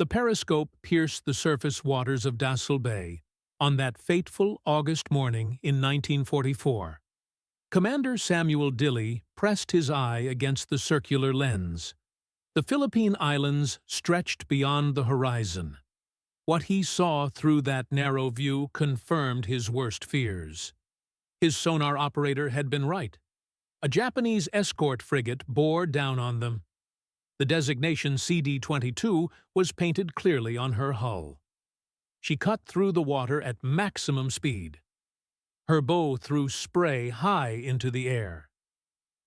The periscope pierced the surface waters of Dassel Bay on that fateful August morning in 1944. Commander Samuel Dealey pressed his eye against the circular lens. The Philippine Islands stretched beyond the horizon. What he saw through that narrow view confirmed his worst fears. His sonar operator had been right. A Japanese escort frigate bore down on them. The designation CD-22 was painted clearly on her hull. She cut through the water at maximum speed. Her bow threw spray high into the air.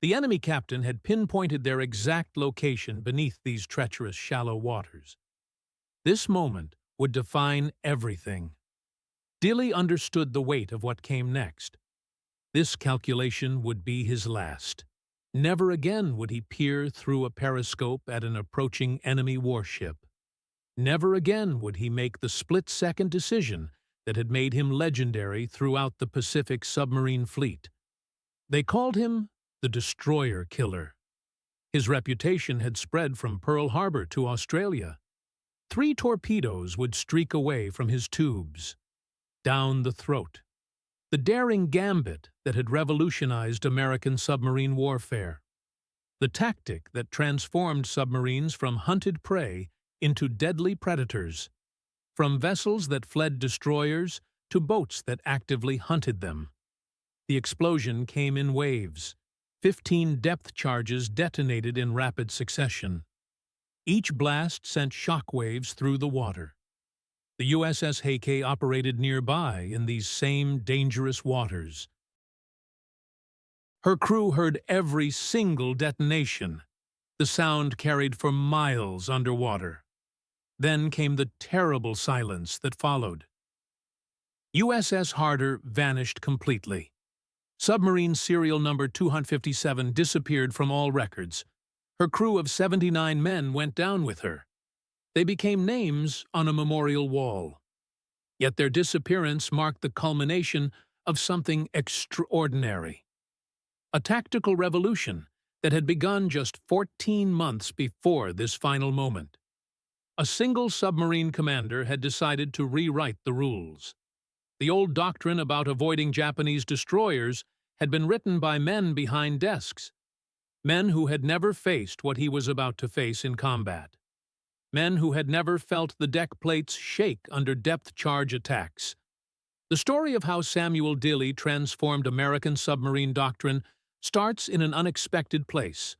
The enemy captain had pinpointed their exact location beneath these treacherous shallow waters. This moment would define everything. Dealey understood the weight of what came next. This calculation would be his last. Never again would he peer through a periscope at an approaching enemy warship. Never again would he make the split-second decision that had made him legendary throughout the Pacific submarine fleet. They called him the Destroyer Killer. His reputation had spread from Pearl Harbor to Australia. 3 torpedoes would streak away from his tubes, down the throat. The daring gambit that had revolutionized American submarine warfare. The tactic that transformed submarines from hunted prey into deadly predators. From vessels that fled destroyers to boats that actively hunted them. The explosion came in waves. 15 depth charges detonated in rapid succession. Each blast sent shock waves through the water. The USS Harder operated nearby in these same dangerous waters. Her crew heard every single detonation. The sound carried for miles underwater. Then came the terrible silence that followed. USS Harder vanished completely. Submarine serial number 257 disappeared from all records. Her crew of 79 men went down with her. They became names on a memorial wall. Yet their disappearance marked the culmination of something extraordinary. A tactical revolution that had begun just 14 months before this final moment. A single submarine commander had decided to rewrite the rules. The old doctrine about avoiding Japanese destroyers had been written by men behind desks. Men who had never faced what he was about to face in combat. Men who had never felt the deck plates shake under depth charge attacks. The story of how Samuel Dealey transformed American submarine doctrine starts in an unexpected place.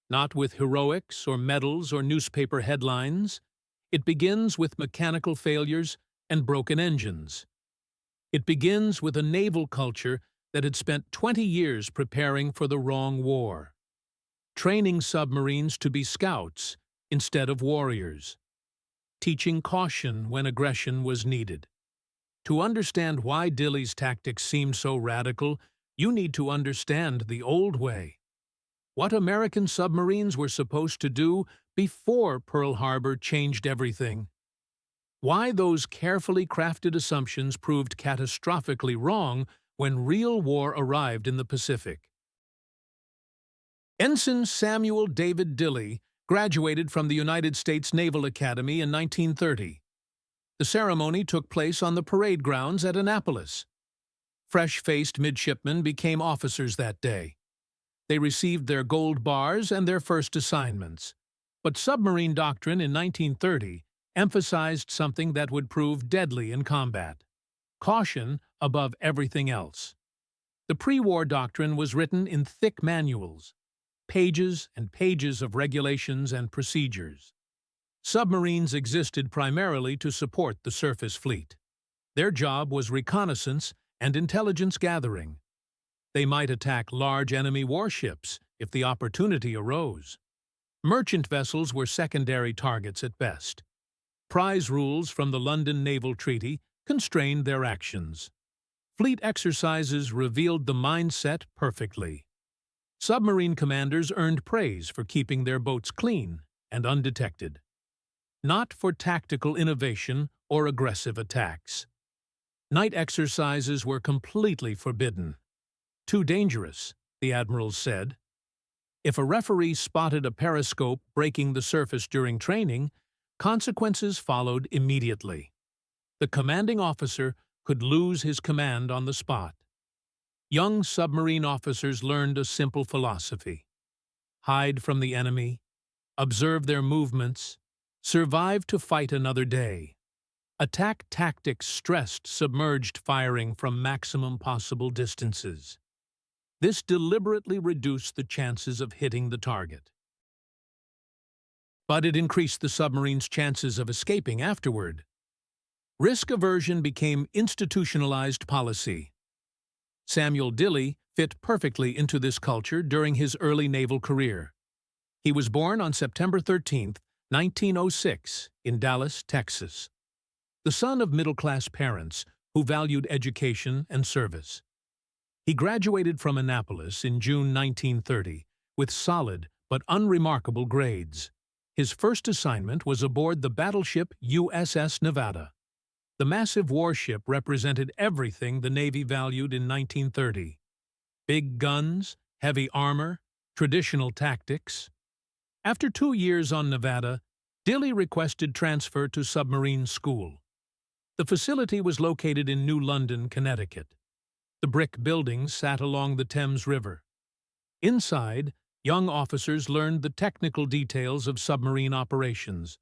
Not with heroics or medals or newspaper headlines. It begins with mechanical failures and broken engines. It begins with a naval culture that had spent 20 years preparing for the wrong war. Training submarines to be scouts instead of warriors. Teaching caution when aggression was needed. To understand why Dealey's tactics seemed so radical, you need to understand the old way. What American submarines were supposed to do before Pearl Harbor changed everything. Why those carefully crafted assumptions proved catastrophically wrong when real war arrived in the Pacific. Ensign Samuel David Dealey graduated from the United States Naval Academy in 1930. The ceremony took place on the parade grounds at Annapolis. Fresh-faced midshipmen became officers that day. They received their gold bars and their first assignments. But submarine doctrine in 1930 emphasized something that would prove deadly in combat. Caution above everything else. The pre-war doctrine was written in thick manuals, pages and pages of regulations and procedures. Submarines existed primarily to support the surface fleet. Their job was reconnaissance and intelligence gathering. They might attack large enemy warships if the opportunity arose. Merchant vessels were secondary targets at best. Prize rules from the London Naval Treaty constrained their actions. Fleet exercises revealed the mindset perfectly. Submarine commanders earned praise for keeping their boats clean and undetected. Not for tactical innovation or aggressive attacks. Night exercises were completely forbidden. Too dangerous, the admirals said. If a referee spotted a periscope breaking the surface during training, Consequences followed immediately. The commanding officer could lose his command on the spot. Young submarine officers learned a simple philosophy: hide from the enemy, observe their movements, survive to fight another day. Attack tactics stressed submerged firing from maximum possible distances. This deliberately reduced the chances of hitting the target. But it increased the submarine's chances of escaping afterward. Risk aversion became institutionalized policy. Samuel Dealey fit perfectly into this culture during his early naval career. He was born on September 13, 1906, in Dallas, Texas. The son of middle-class parents who valued education and service. He graduated from Annapolis in June 1930 with solid but unremarkable grades. His first assignment was aboard the battleship USS Nevada. The massive warship represented everything the Navy valued in 1930. Big guns, heavy armor, traditional tactics. After 2 years on Nevada, Dealey requested transfer to submarine school. The facility was located in New London, Connecticut. The brick buildings sat along the Thames River. Inside, young officers learned the technical details of submarine operations: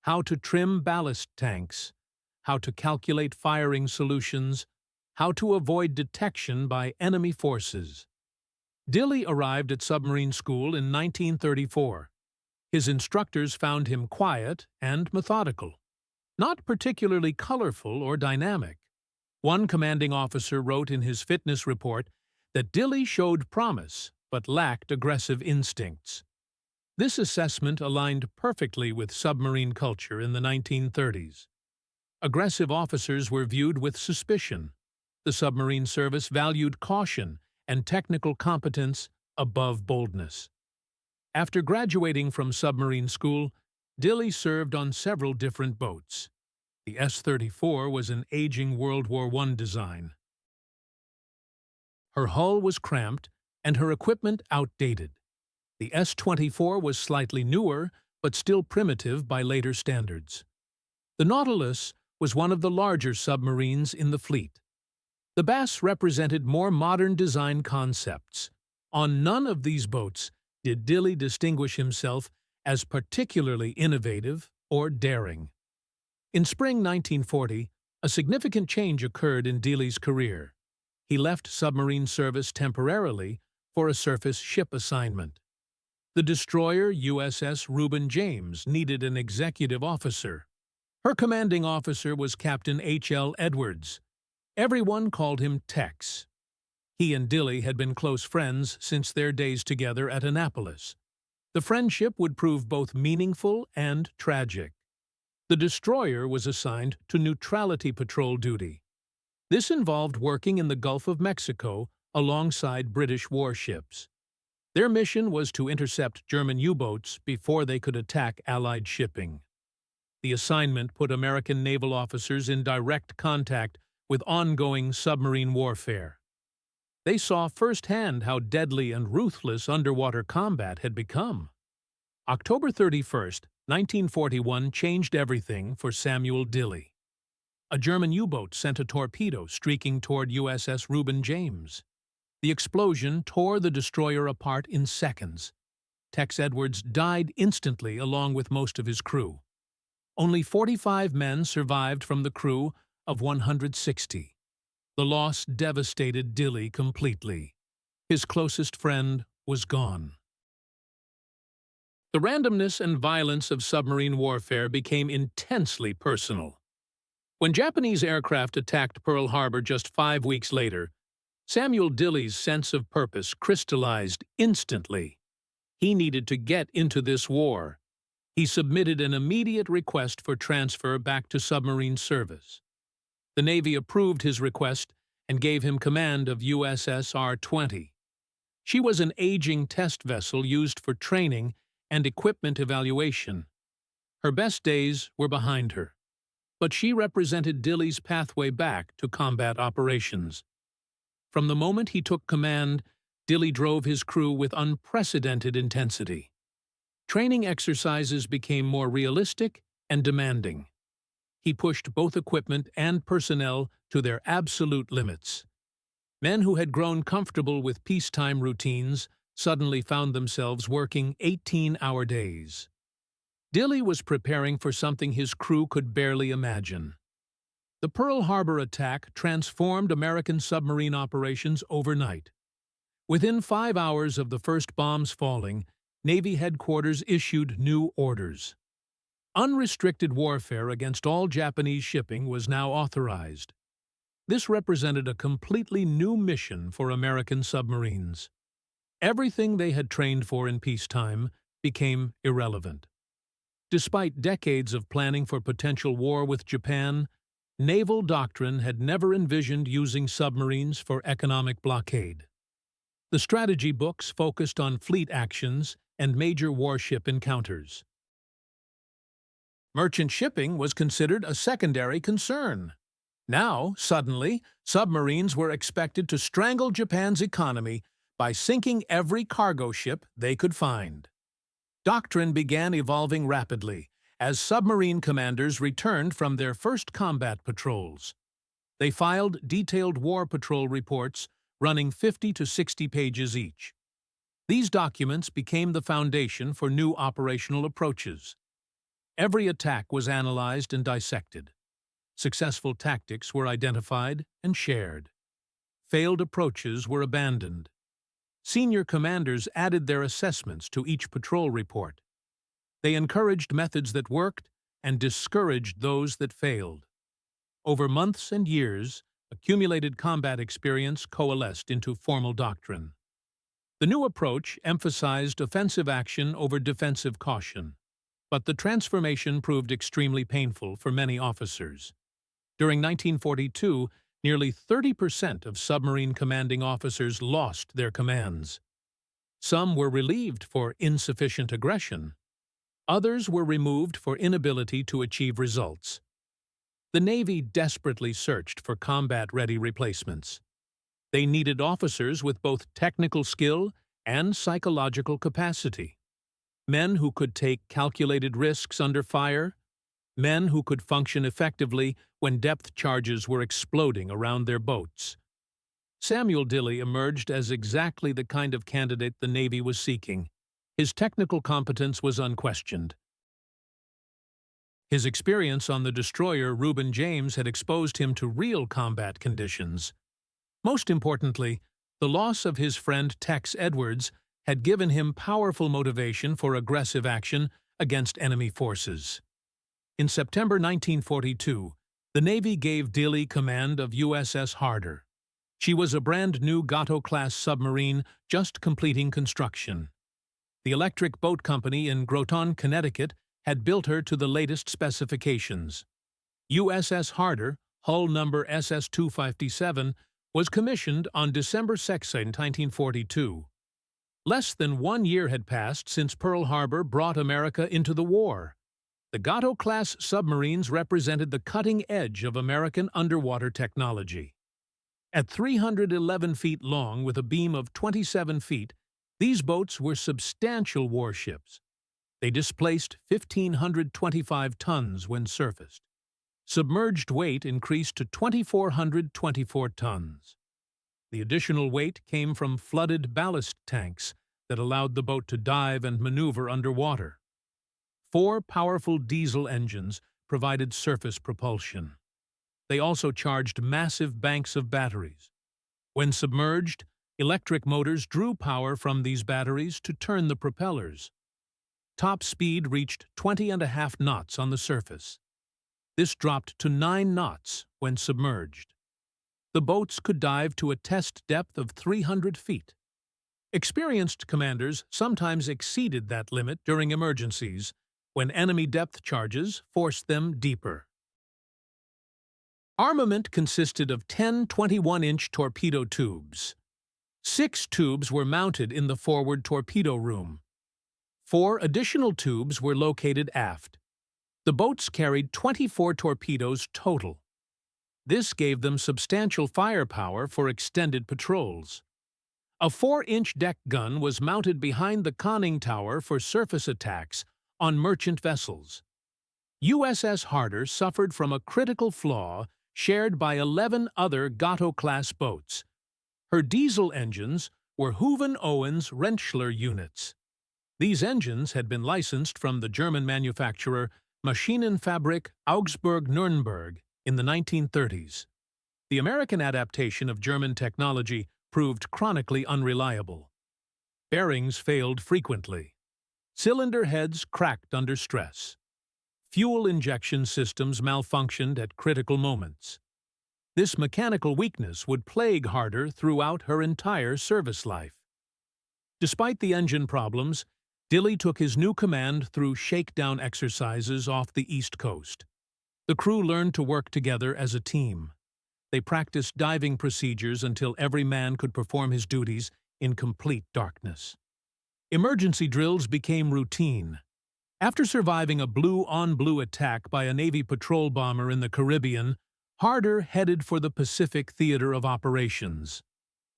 how to trim ballast tanks, how to calculate firing solutions, how to avoid detection by enemy forces. Dealey arrived at submarine school in 1934. His instructors found him quiet and methodical, not particularly colorful or dynamic. One commanding officer wrote in his fitness report that Dealey showed promise but lacked aggressive instincts. This assessment aligned perfectly with submarine culture in the 1930s. Aggressive officers were viewed with suspicion. The submarine service valued caution and technical competence above boldness. After graduating from submarine school, Dealey served on several different boats. The S-34 was an aging World War I design. Her hull was cramped and her equipment outdated. The S-24 was slightly newer, but still primitive by later standards. The Nautilus was one of the larger submarines in the fleet. The Bass represented more modern design concepts. On none of these boats did Dealey distinguish himself as particularly innovative or daring. In spring 1940, a significant change occurred in Dealey's career. He left submarine service temporarily for a surface ship assignment. The destroyer USS Reuben James needed an executive officer. Her commanding officer was Captain H.L. Edwards. Everyone called him Tex. He and Dealey had been close friends since their days together at Annapolis. The friendship would prove both meaningful and tragic. The destroyer was assigned to neutrality patrol duty. This involved working in the Gulf of Mexico alongside British warships. Their mission was to intercept German U-boats before they could attack Allied shipping. The assignment put American naval officers in direct contact with ongoing submarine warfare. They saw firsthand how deadly and ruthless underwater combat had become. October 31, 1941 changed everything for Samuel Dealey. A German U-boat sent a torpedo streaking toward USS Reuben James. The explosion tore the destroyer apart in seconds. Tex Edwards died instantly along with most of his crew. Only 45 men survived from the crew of 160. The loss devastated Dealey completely. His closest friend was gone. The randomness and violence of submarine warfare became intensely personal. When Japanese aircraft attacked Pearl Harbor just 5 weeks later, Samuel Dealey's sense of purpose crystallized instantly. He needed to get into this war. He submitted an immediate request for transfer back to submarine service. The Navy approved his request and gave him command of USS R-20. She was an aging test vessel used for training and equipment evaluation. Her best days were behind her, but she represented Dealey's pathway back to combat operations. From the moment he took command, Dealey drove his crew with unprecedented intensity. Training exercises became more realistic and demanding. He pushed both equipment and personnel to their absolute limits. Men who had grown comfortable with peacetime routines suddenly found themselves working 18-hour days. Dealey was preparing for something his crew could barely imagine. The Pearl Harbor attack transformed American submarine operations overnight. Within 5 hours of the first bombs falling, Navy headquarters issued new orders. Unrestricted warfare against all Japanese shipping was now authorized. This represented a completely new mission for American submarines. Everything they had trained for in peacetime became irrelevant. Despite decades of planning for potential war with Japan, naval doctrine had never envisioned using submarines for economic blockade. The strategy books focused on fleet actions and major warship encounters. Merchant shipping was considered a secondary concern. Now, suddenly, submarines were expected to strangle Japan's economy by sinking every cargo ship they could find. Doctrine began evolving rapidly as submarine commanders returned from their first combat patrols. They filed detailed war patrol reports running 50 to 60 pages each. These documents became the foundation for new operational approaches. Every attack was analyzed and dissected. Successful tactics were identified and shared. Failed approaches were abandoned. Senior commanders added their assessments to each patrol report. They encouraged methods that worked and discouraged those that failed. Over months and years, accumulated combat experience coalesced into formal doctrine. The new approach emphasized offensive action over defensive caution, but the transformation proved extremely painful for many officers. During 1942, nearly 30% of submarine commanding officers lost their commands. Some were relieved for insufficient aggression. Others were removed for inability to achieve results. The Navy desperately searched for combat-ready replacements. They needed officers with both technical skill and psychological capacity. Men who could take calculated risks under fire. Men who could function effectively when depth charges were exploding around their boats. Samuel Dealey emerged as exactly the kind of candidate the Navy was seeking. His technical competence was unquestioned. His experience on the destroyer Reuben James had exposed him to real combat conditions. Most importantly, the loss of his friend Tex Edwards had given him powerful motivation for aggressive action against enemy forces. In September 1942, the Navy gave Dealey command of USS Harder. She was a brand-new Gato-class submarine just completing construction. The Electric Boat Company in Groton, Connecticut, had built her to the latest specifications. USS Harder, hull number SS-257, was commissioned on December 2, 1942. Less than 1 year had passed since Pearl Harbor brought America into the war. The Gato-class submarines represented the cutting edge of American underwater technology. At 311 feet long with a beam of 27 feet, these boats were substantial warships. They displaced 1,525 tons when surfaced. Submerged weight increased to 2,424 tons. The additional weight came from flooded ballast tanks that allowed the boat to dive and maneuver underwater. 4 powerful diesel engines provided surface propulsion. They also charged massive banks of batteries. When submerged, electric motors drew power from these batteries to turn the propellers. Top speed reached 20.5 knots on the surface. This dropped to 9 knots when submerged. The boats could dive to a test depth of 300 feet. Experienced commanders sometimes exceeded that limit during emergencies, when enemy depth charges forced them deeper. Armament consisted of 10 21-inch torpedo tubes. 6 tubes were mounted in the forward torpedo room. 4 additional tubes were located aft. The boats carried 24 torpedoes total. This gave them substantial firepower for extended patrols. A 4-inch deck gun was mounted behind the conning tower for surface attacks on merchant vessels. USS Harder suffered from a critical flaw shared by 11 other Gato-class boats. Her diesel engines were Hooven-Owens Rentschler units. These engines had been licensed from the German manufacturer Maschinenfabrik Augsburg-Nürnberg in the 1930s. The American adaptation of German technology proved chronically unreliable. Bearings failed frequently. Cylinder heads cracked under stress. Fuel injection systems malfunctioned at critical moments. This mechanical weakness would plague Harder throughout her entire service life. Despite the engine problems, Dealey took his new command through shakedown exercises off the East Coast. The crew learned to work together as a team. They practiced diving procedures until every man could perform his duties in complete darkness. Emergency drills became routine. After surviving a blue-on-blue attack by a Navy patrol bomber in the Caribbean, Harder headed for the Pacific Theater of Operations.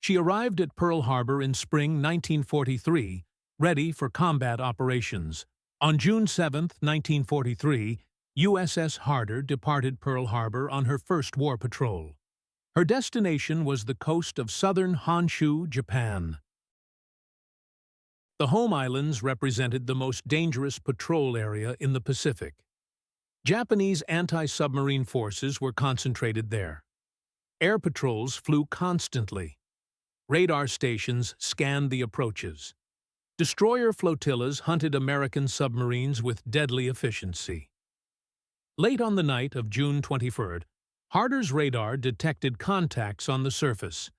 She arrived at Pearl Harbor in spring 1943, ready for combat operations. On June 7, 1943, USS Harder departed Pearl Harbor on her first war patrol. Her destination was the coast of southern Honshu, Japan. The home islands represented the most dangerous patrol area in the Pacific. Japanese anti-submarine forces were concentrated there. Air patrols flew constantly. Radar stations scanned the approaches. Destroyer flotillas hunted American submarines with deadly efficiency. Late on the night of June 23rd, Harder's radar detected contacts on the surface.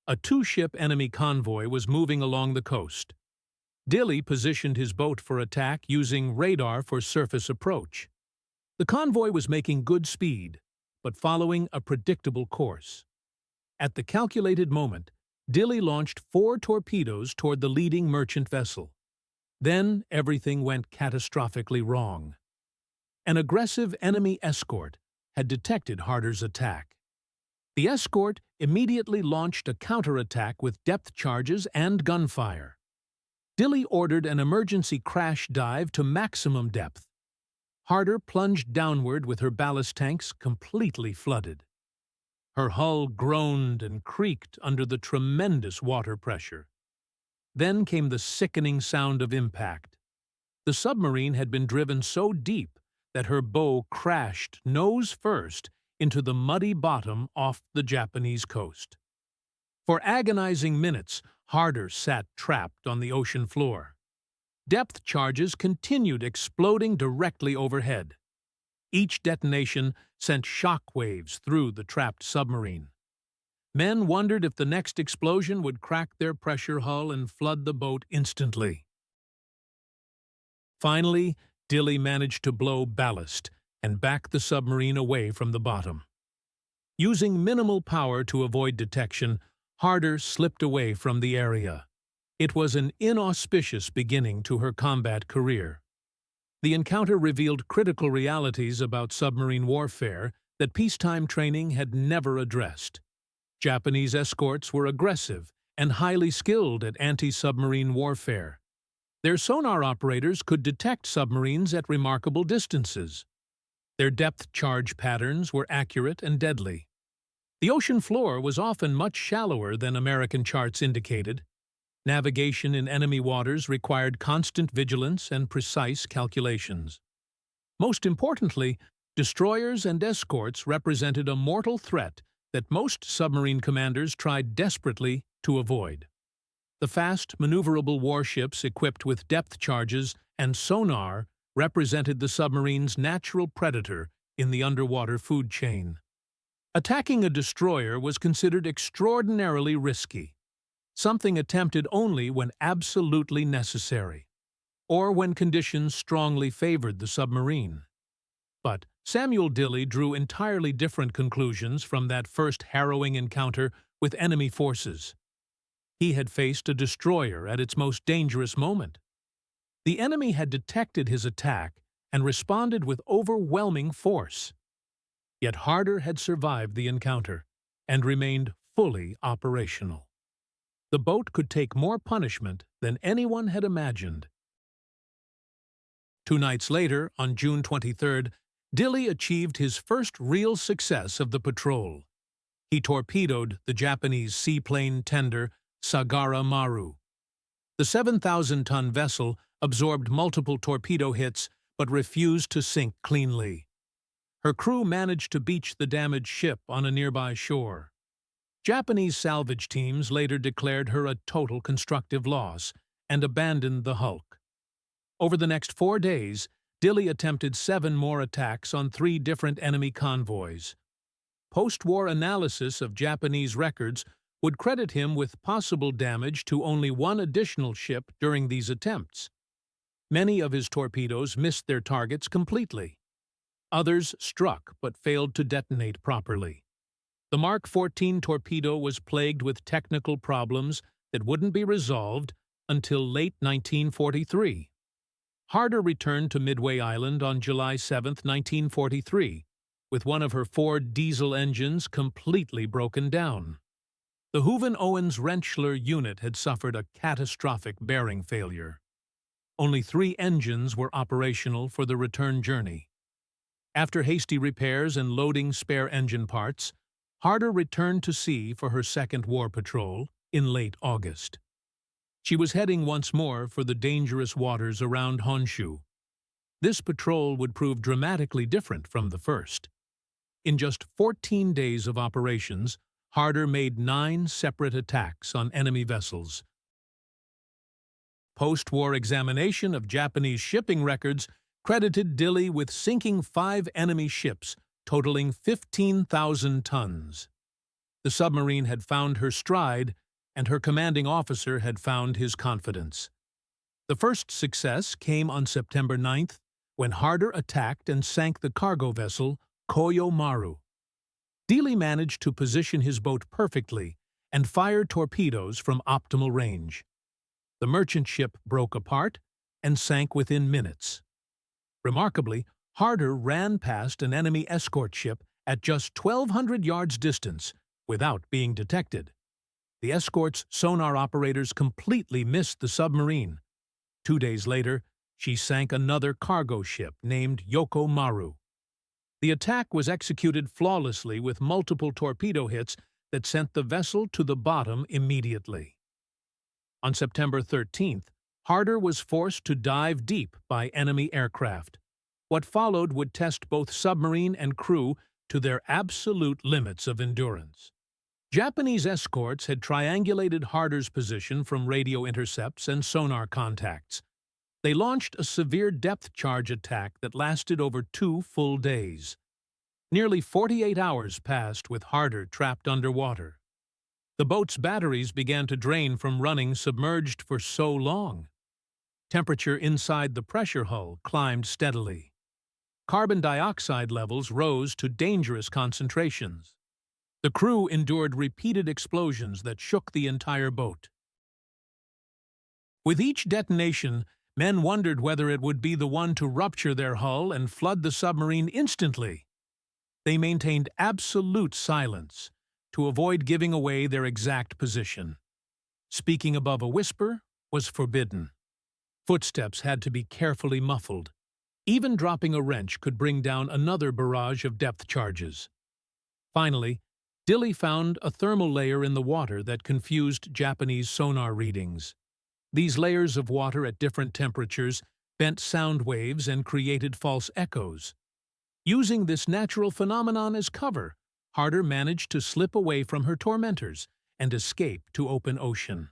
A two-ship enemy convoy was moving along the coast. Dealey positioned his boat for attack using radar for surface approach. The convoy was making good speed, but following a predictable course. At the calculated moment, Dealey launched 4 torpedoes toward the leading merchant vessel. Then everything went catastrophically wrong. An aggressive enemy escort had detected Harder's attack. The escort immediately launched a counterattack with depth charges and gunfire. Dealey ordered an emergency crash dive to maximum depth. Harder plunged downward with her ballast tanks completely flooded. Her hull groaned and creaked under the tremendous water pressure. Then came the sickening sound of impact. The submarine had been driven so deep that her bow crashed nose first into the muddy bottom off the Japanese coast. For agonizing minutes, Harder sat trapped on the ocean floor. Depth charges continued exploding directly overhead. Each detonation sent shock waves through the trapped submarine. Men wondered if the next explosion would crack their pressure hull and flood the boat instantly. Finally, Dealey managed to blow ballast and back the submarine away from the bottom. Using minimal power to avoid detection, Harder slipped away from the area. It was an inauspicious beginning to her combat career. The encounter revealed critical realities about submarine warfare that peacetime training had never addressed. Japanese escorts were aggressive and highly skilled at anti-submarine warfare. Their sonar operators could detect submarines at remarkable distances. Their depth charge patterns were accurate and deadly. The ocean floor was often much shallower than American charts indicated. Navigation in enemy waters required constant vigilance and precise calculations. Most importantly, destroyers and escorts represented a mortal threat that most submarine commanders tried desperately to avoid. The fast, maneuverable warships equipped with depth charges and sonar represented the submarine's natural predator in the underwater food chain. Attacking a destroyer was considered extraordinarily risky, something attempted only when absolutely necessary, or when conditions strongly favored the submarine. But Samuel Dealey drew entirely different conclusions from that first harrowing encounter with enemy forces. He had faced a destroyer at its most dangerous moment. The enemy had detected his attack and responded with overwhelming force. Yet Harder had survived the encounter and remained fully operational. The boat could take more punishment than anyone had imagined. 2 nights later, on June 23rd, Dealey achieved his first real success of the patrol. He torpedoed the Japanese seaplane tender Sagara Maru. The 7,000-ton vessel absorbed multiple torpedo hits but refused to sink cleanly. Her crew managed to beach the damaged ship on a nearby shore. Japanese salvage teams later declared her a total constructive loss and abandoned the hulk. Over the next 4 days, Dealey attempted 7 more attacks on 3 different enemy convoys. Post-war analysis of Japanese records would credit him with possible damage to only 1 additional ship during these attempts. Many of his torpedoes missed their targets completely. Others struck but failed to detonate properly. The Mark 14 torpedo was plagued with technical problems that wouldn't be resolved until late 1943. Harder returned to Midway Island on July 7, 1943, with one of her 4 diesel engines completely broken down. The Houven-Owens-Rentschler unit had suffered a catastrophic bearing failure. Only 3 engines were operational for the return journey. After hasty repairs and loading spare engine parts, Harder returned to sea for her second war patrol in late August. She was heading once more for the dangerous waters around Honshu. This patrol would prove dramatically different from the first. In just 14 days of operations, Harder made 9 separate attacks on enemy vessels. Post-war examination of Japanese shipping records credited Dealey with sinking 5 enemy ships, totaling 15,000 tons. The submarine had found her stride, and her commanding officer had found his confidence. The first success came on September 9th, when Harder attacked and sank the cargo vessel Koyo Maru. Dealey managed to position his boat perfectly and fired torpedoes from optimal range. The merchant ship broke apart and sank within minutes. Remarkably, Harder ran past an enemy escort ship at just 1,200 yards distance without being detected. The escort's sonar operators completely missed the submarine. 2 days later, she sank another cargo ship named Yoko Maru. The attack was executed flawlessly with multiple torpedo hits that sent the vessel to the bottom immediately. On September 13th, Harder was forced to dive deep by enemy aircraft. What followed would test both submarine and crew to their absolute limits of endurance. Japanese escorts had triangulated Harder's position from radio intercepts and sonar contacts. They launched a severe depth charge attack that lasted over 2 full days. Nearly 48 hours passed with Harder trapped underwater. The boat's batteries began to drain from running submerged for so long. Temperature inside the pressure hull climbed steadily. Carbon dioxide levels rose to dangerous concentrations. The crew endured repeated explosions that shook the entire boat. With each detonation, men wondered whether it would be the one to rupture their hull and flood the submarine instantly. They maintained absolute silence to avoid giving away their exact position. Speaking above a whisper was forbidden. Footsteps had to be carefully muffled. Even dropping a wrench could bring down another barrage of depth charges. Finally, Dealey found a thermal layer in the water that confused Japanese sonar readings. These layers of water at different temperatures bent sound waves and created false echoes. Using this natural phenomenon as cover, Harder managed to slip away from her tormentors and escape to open ocean.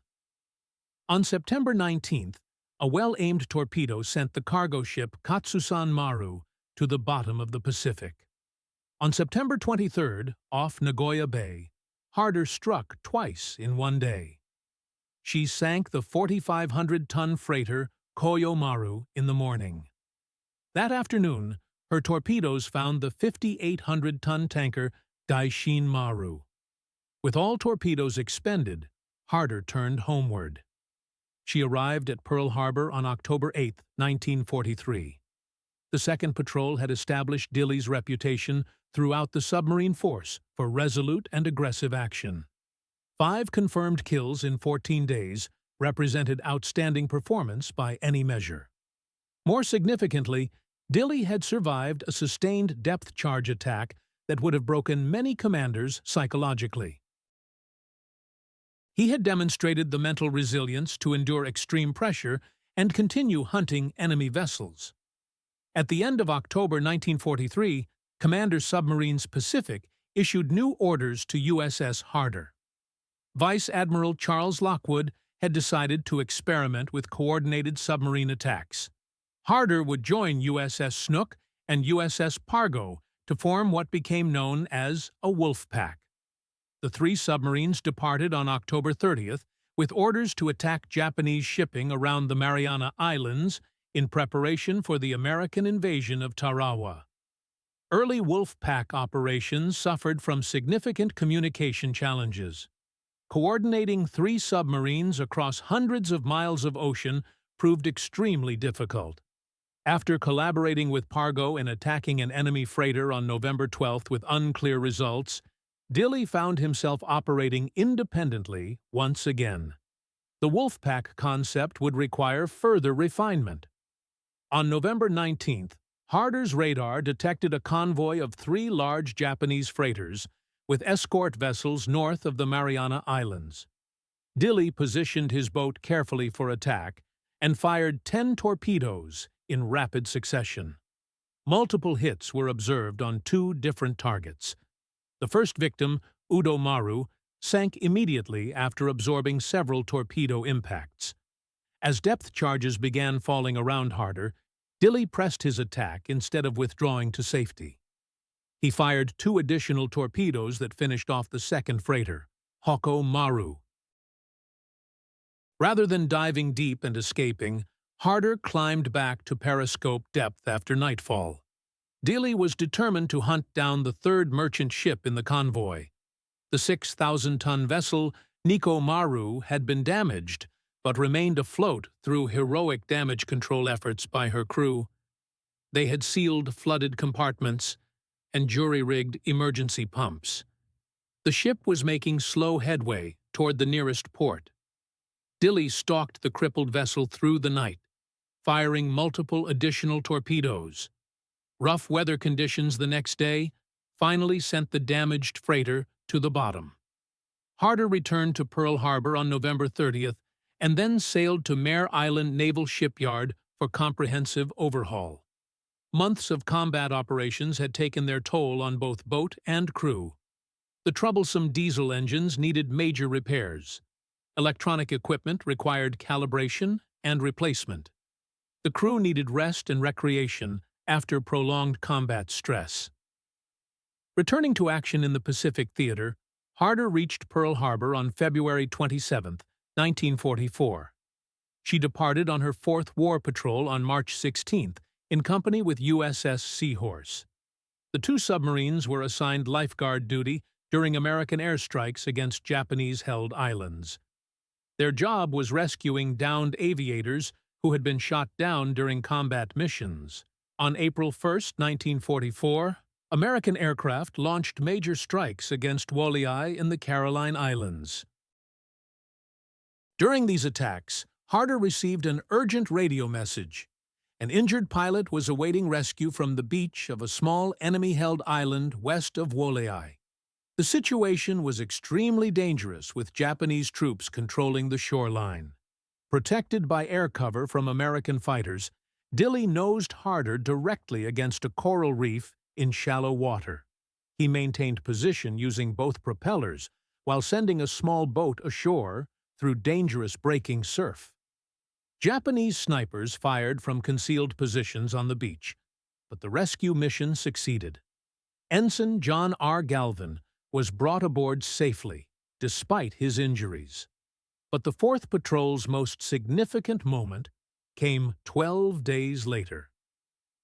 On September 19th, a well-aimed torpedo sent the cargo ship Katsusan Maru to the bottom of the Pacific. On September 23rd, off Nagoya Bay, Harder struck twice in one day. She sank the 4,500-ton freighter Koyo Maru in the morning. That afternoon, her torpedoes found the 5,800-ton tanker Daishin Maru. With all torpedoes expended, Harder turned homeward. She arrived at Pearl Harbor on October 8, 1943. The second patrol had established Dealey's reputation throughout the submarine force for resolute and aggressive action. 5 confirmed kills in 14 days represented outstanding performance by any measure. More significantly, Dealey had survived a sustained depth charge attack that would have broken many commanders psychologically. He had demonstrated the mental resilience to endure extreme pressure and continue hunting enemy vessels. At the end of October 1943, Commander Submarines Pacific issued new orders to USS Harder. Vice Admiral Charles Lockwood had decided to experiment with coordinated submarine attacks. Harder would join USS Snook and USS Pargo to form what became known as a wolf pack. The three submarines departed on October 30th with orders to attack Japanese shipping around the Mariana Islands in preparation for the American invasion of Tarawa. Early wolf pack operations suffered from significant communication challenges. Coordinating three submarines across hundreds of miles of ocean proved extremely difficult. After collaborating with Pargo in attacking an enemy freighter on November 12th with unclear results, Dealey found himself operating independently once again. The Wolfpack concept would require further refinement. On November 19th, Harder's radar detected a convoy of three large Japanese freighters with escort vessels north of the Mariana Islands. Dealey positioned his boat carefully for attack and fired 10 torpedoes in rapid succession. Multiple hits were observed on two different targets. The first victim, Udo Maru, sank immediately after absorbing several torpedo impacts. As depth charges began falling around Harder, Dealey pressed his attack instead of withdrawing to safety. He fired two additional torpedoes that finished off the second freighter, Hoko Maru. Rather than diving deep and escaping, Harder climbed back to periscope depth after nightfall. Dealey was determined to hunt down the third merchant ship in the convoy. The 6,000-ton vessel Nico Maru had been damaged, but remained afloat through heroic damage control efforts by her crew. They had sealed flooded compartments and jury-rigged emergency pumps. The ship was making slow headway toward the nearest port. Dealey stalked the crippled vessel through the night, firing multiple additional torpedoes. Rough weather conditions the next day finally sent the damaged freighter to the bottom. Harder returned to Pearl Harbor on November 30th and then sailed to Mare Island Naval Shipyard for comprehensive overhaul. Months of combat operations had taken their toll on both boat and crew. The troublesome diesel engines needed major repairs. Electronic equipment required calibration and replacement. The crew needed rest and recreation after prolonged combat stress. Returning to action in the Pacific Theater, Harder reached Pearl Harbor on February 27, 1944. She departed on her fourth war patrol on March 16th in company with USS Seahorse. The two submarines were assigned lifeguard duty during American airstrikes against Japanese-held islands. Their job was rescuing downed aviators who had been shot down during combat missions. On April 1, 1944, American aircraft launched major strikes against Woolley in the Caroline Islands. During these attacks, Harder received an urgent radio message. An injured pilot was awaiting rescue from the beach of a small enemy-held island west of Woolley. The situation was extremely dangerous with Japanese troops controlling the shoreline. Protected by air cover from American fighters, Dealey nosed Harder directly against a coral reef in shallow water. He maintained position using both propellers while sending a small boat ashore through dangerous breaking surf. Japanese snipers fired from concealed positions on the beach, but the rescue mission succeeded. Ensign John R. Galvin was brought aboard safely, despite his injuries. But the Fourth Patrol's most significant moment came 12 days later.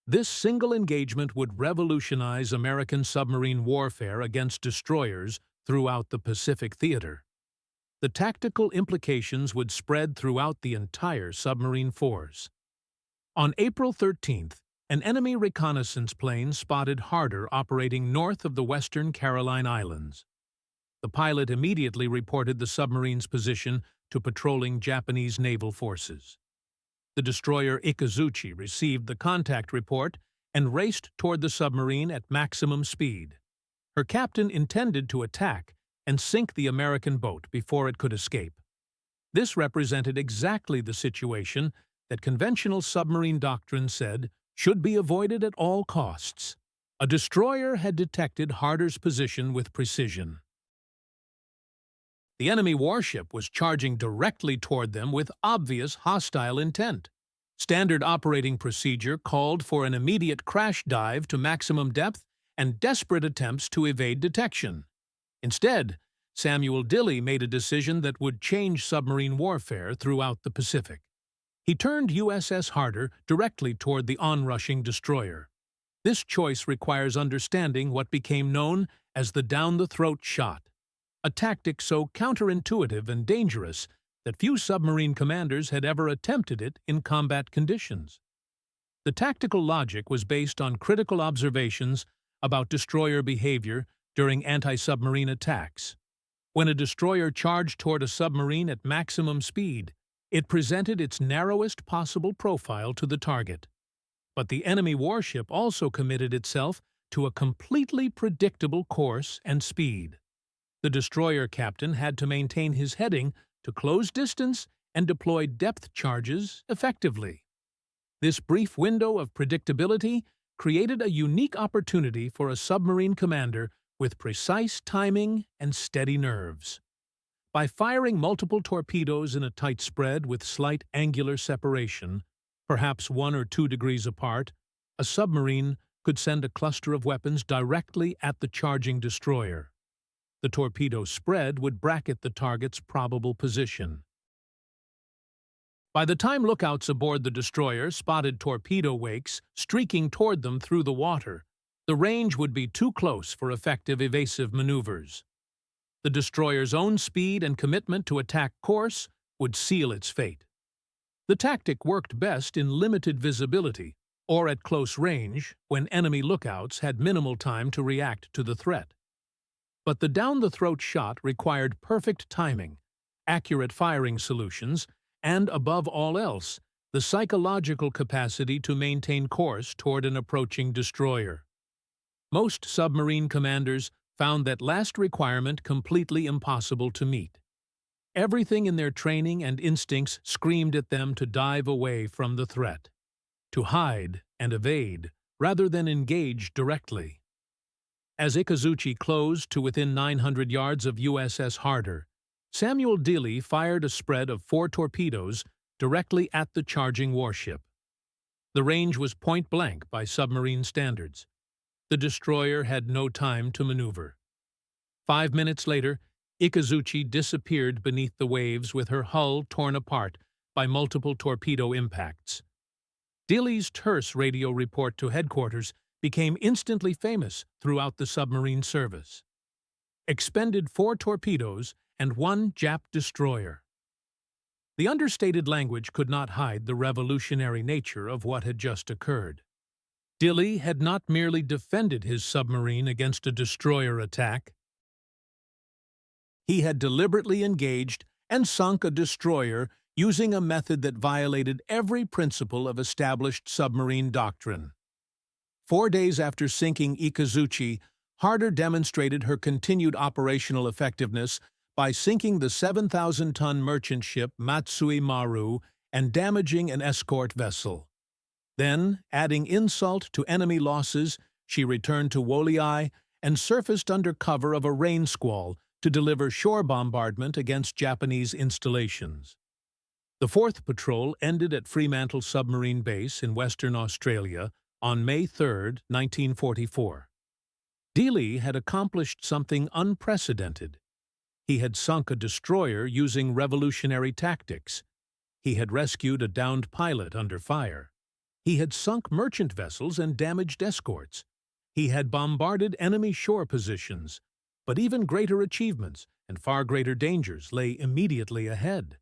This single engagement would revolutionize American submarine warfare against destroyers throughout the Pacific Theater. The tactical implications would spread throughout the entire submarine force. On April 13th, an enemy reconnaissance plane spotted Harder operating north of the western Caroline Islands. The pilot immediately reported the submarine's position to patrolling Japanese naval forces. The destroyer Ikazuchi received the contact report and raced toward the submarine at maximum speed. Her captain intended to attack and sink the American boat before it could escape. This represented exactly the situation that conventional submarine doctrine said should be avoided at all costs. A destroyer had detected Harder's position with precision. The enemy warship was charging directly toward them with obvious hostile intent. Standard operating procedure called for an immediate crash dive to maximum depth and desperate attempts to evade detection. Instead, Samuel Dealey made a decision that would change submarine warfare throughout the Pacific. He turned USS Harder directly toward the onrushing destroyer. This choice requires understanding what became known as the down-the-throat shot, a tactic so counterintuitive and dangerous that few submarine commanders had ever attempted it in combat conditions. The tactical logic was based on critical observations about destroyer behavior during anti-submarine attacks. When a destroyer charged toward a submarine at maximum speed, it presented its narrowest possible profile to the target. But the enemy warship also committed itself to a completely predictable course and speed. The destroyer captain had to maintain his heading to close distance and deploy depth charges effectively. This brief window of predictability created a unique opportunity for a submarine commander with precise timing and steady nerves. By firing multiple torpedoes in a tight spread with slight angular separation, perhaps 1 or 2 degrees apart, a submarine could send a cluster of weapons directly at the charging destroyer. The torpedo spread would bracket the target's probable position. By the time lookouts aboard the destroyer spotted torpedo wakes streaking toward them through the water, the range would be too close for effective evasive maneuvers. The destroyer's own speed and commitment to attack course would seal its fate. The tactic worked best in limited visibility or at close range when enemy lookouts had minimal time to react to the threat. But the down-the-throat shot required perfect timing, accurate firing solutions, and, above all else, the psychological capacity to maintain course toward an approaching destroyer. Most submarine commanders found that last requirement completely impossible to meet. Everything in their training and instincts screamed at them to dive away from the threat, to hide and evade rather than engage directly. As Ikazuchi closed to within 900 yards of USS Harder, Samuel Dealey fired a spread of 4 torpedoes directly at the charging warship. The range was point-blank by submarine standards. The destroyer had no time to maneuver. 5 minutes later, Ikazuchi disappeared beneath the waves with her hull torn apart by multiple torpedo impacts. Dealey's terse radio report to headquarters became instantly famous throughout the submarine service. Expended 4 torpedoes and 1 Jap destroyer. The understated language could not hide the revolutionary nature of what had just occurred. Dealey had not merely defended his submarine against a destroyer attack. He had deliberately engaged and sunk a destroyer using a method that violated every principle of established submarine doctrine. 4 days after sinking Ikazuchi, Harder demonstrated her continued operational effectiveness by sinking the 7,000-ton merchant ship Matsui Maru and damaging an escort vessel. Then, adding insult to enemy losses, she returned to Wolei and surfaced under cover of a rain squall to deliver shore bombardment against Japanese installations. The 4th Patrol ended at Fremantle Submarine Base in Western Australia on May 3, 1944. Dealey had accomplished something unprecedented. He had sunk a destroyer using revolutionary tactics. He had rescued a downed pilot under fire. He had sunk merchant vessels and damaged escorts. He had bombarded enemy shore positions. But even greater achievements and far greater dangers lay immediately ahead.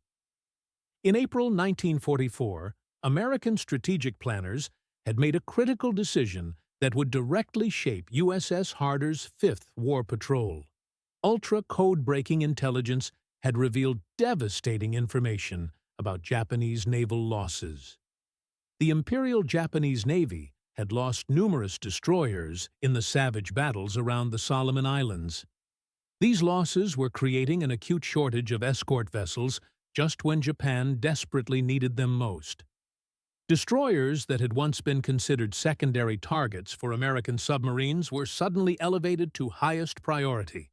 In April 1944, American strategic planners had made a critical decision that would directly shape USS Harder's 5th War Patrol. Ultra-code-breaking intelligence had revealed devastating information about Japanese naval losses. The Imperial Japanese Navy had lost numerous destroyers in the savage battles around the Solomon Islands. These losses were creating an acute shortage of escort vessels just when Japan desperately needed them most. Destroyers that had once been considered secondary targets for American submarines were suddenly elevated to highest priority.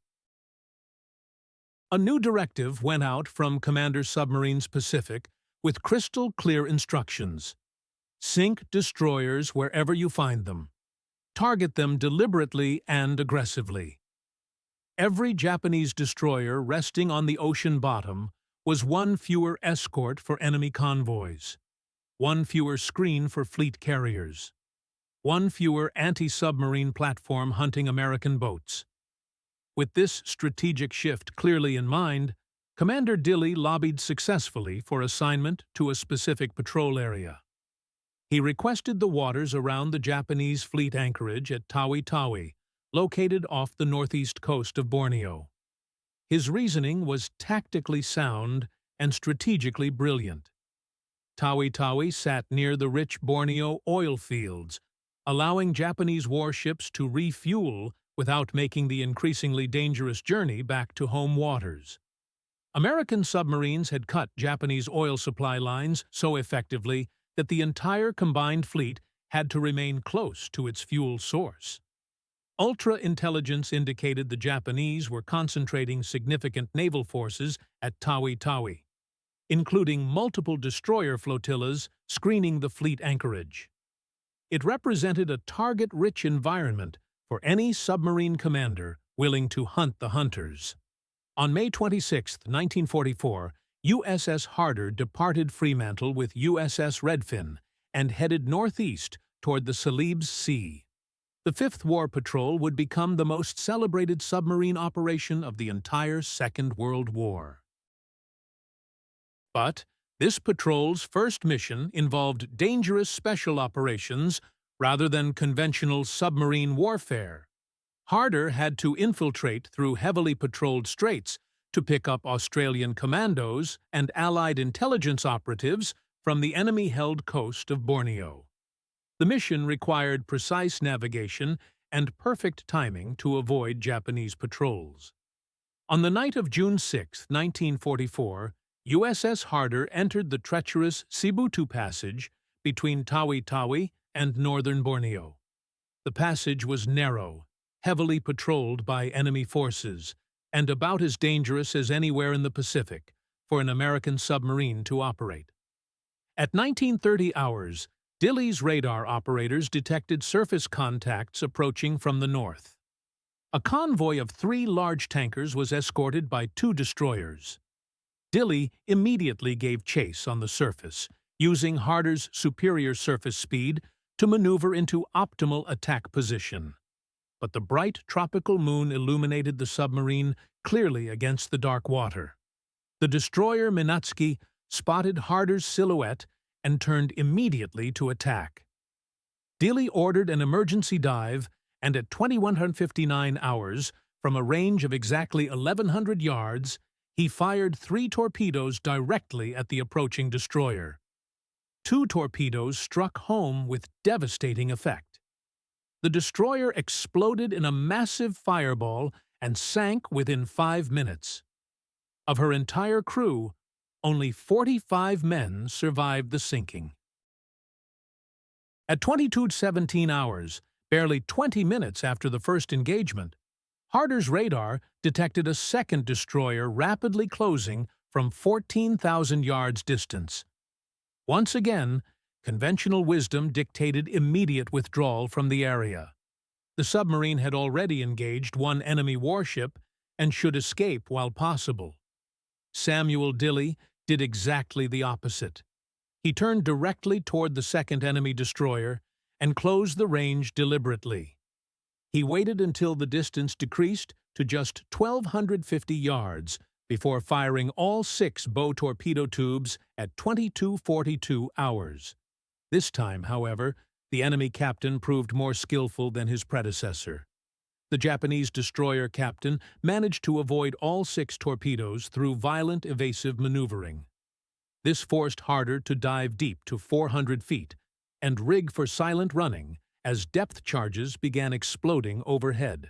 A new directive went out from Commander Submarines Pacific with crystal-clear instructions. Sink destroyers wherever you find them. Target them deliberately and aggressively. Every Japanese destroyer resting on the ocean bottom was one fewer escort for enemy convoys, one fewer screen for fleet carriers, one fewer anti-submarine platform hunting American boats. With this strategic shift clearly in mind, Commander Dealey lobbied successfully for assignment to a specific patrol area. He requested the waters around the Japanese fleet anchorage at Tawi-Tawi, located off the northeast coast of Borneo. His reasoning was tactically sound and strategically brilliant. Tawi-Tawi sat near the rich Borneo oil fields, allowing Japanese warships to refuel without making the increasingly dangerous journey back to home waters. American submarines had cut Japanese oil supply lines so effectively that the entire combined fleet had to remain close to its fuel source. Ultra-intelligence indicated the Japanese were concentrating significant naval forces at Tawi-Tawi, including multiple destroyer flotillas screening the fleet anchorage. It represented a target-rich environment for any submarine commander willing to hunt the hunters. On May 26, 1944, USS Harder departed Fremantle with USS Redefined and headed northeast toward the Celebes Sea. The Fifth War Patrol would become the most celebrated submarine operation of the entire Second World War. But this patrol's first mission involved dangerous special operations rather than conventional submarine warfare. Harder had to infiltrate through heavily patrolled straits to pick up Australian commandos and Allied intelligence operatives from the enemy-held coast of Borneo. The mission required precise navigation and perfect timing to avoid Japanese patrols. On the night of June 6, 1944, USS Harder entered the treacherous Sibutu Passage between Tawi-Tawi and northern Borneo. The passage was narrow, heavily patrolled by enemy forces, and about as dangerous as anywhere in the Pacific for an American submarine to operate. At 19:30 hours, Dealey's radar operators detected surface contacts approaching from the north. A convoy of 3 large tankers was escorted by 2 destroyers. Dealey immediately gave chase on the surface, using Harder's superior surface speed to maneuver into optimal attack position. But the bright tropical moon illuminated the submarine clearly against the dark water. The destroyer Minatsuki spotted Harder's silhouette and turned immediately to attack. Dealey ordered an emergency dive, and at 21:59 hours, from a range of exactly 1,100 yards, he fired 3 torpedoes directly at the approaching destroyer. 2 torpedoes struck home with devastating effect. The destroyer exploded in a massive fireball and sank within 5 minutes. Of her entire crew, only 45 men survived the sinking. At 22:17 hours, barely 20 minutes after the first engagement, Harder's radar detected a second destroyer rapidly closing from 14,000 yards distance. Once again, conventional wisdom dictated immediate withdrawal from the area. The submarine had already engaged 1 enemy warship and should escape while possible. Samuel Dealey did exactly the opposite. He turned directly toward the second enemy destroyer and closed the range deliberately. He waited until the distance decreased to just 1,250 yards before firing all 6 bow torpedo tubes at 22:42 hours. This time, however, the enemy captain proved more skillful than his predecessor. The Japanese destroyer captain managed to avoid all 6 torpedoes through violent evasive maneuvering. This forced Harder to dive deep to 400 feet and rig for silent running as depth charges began exploding overhead.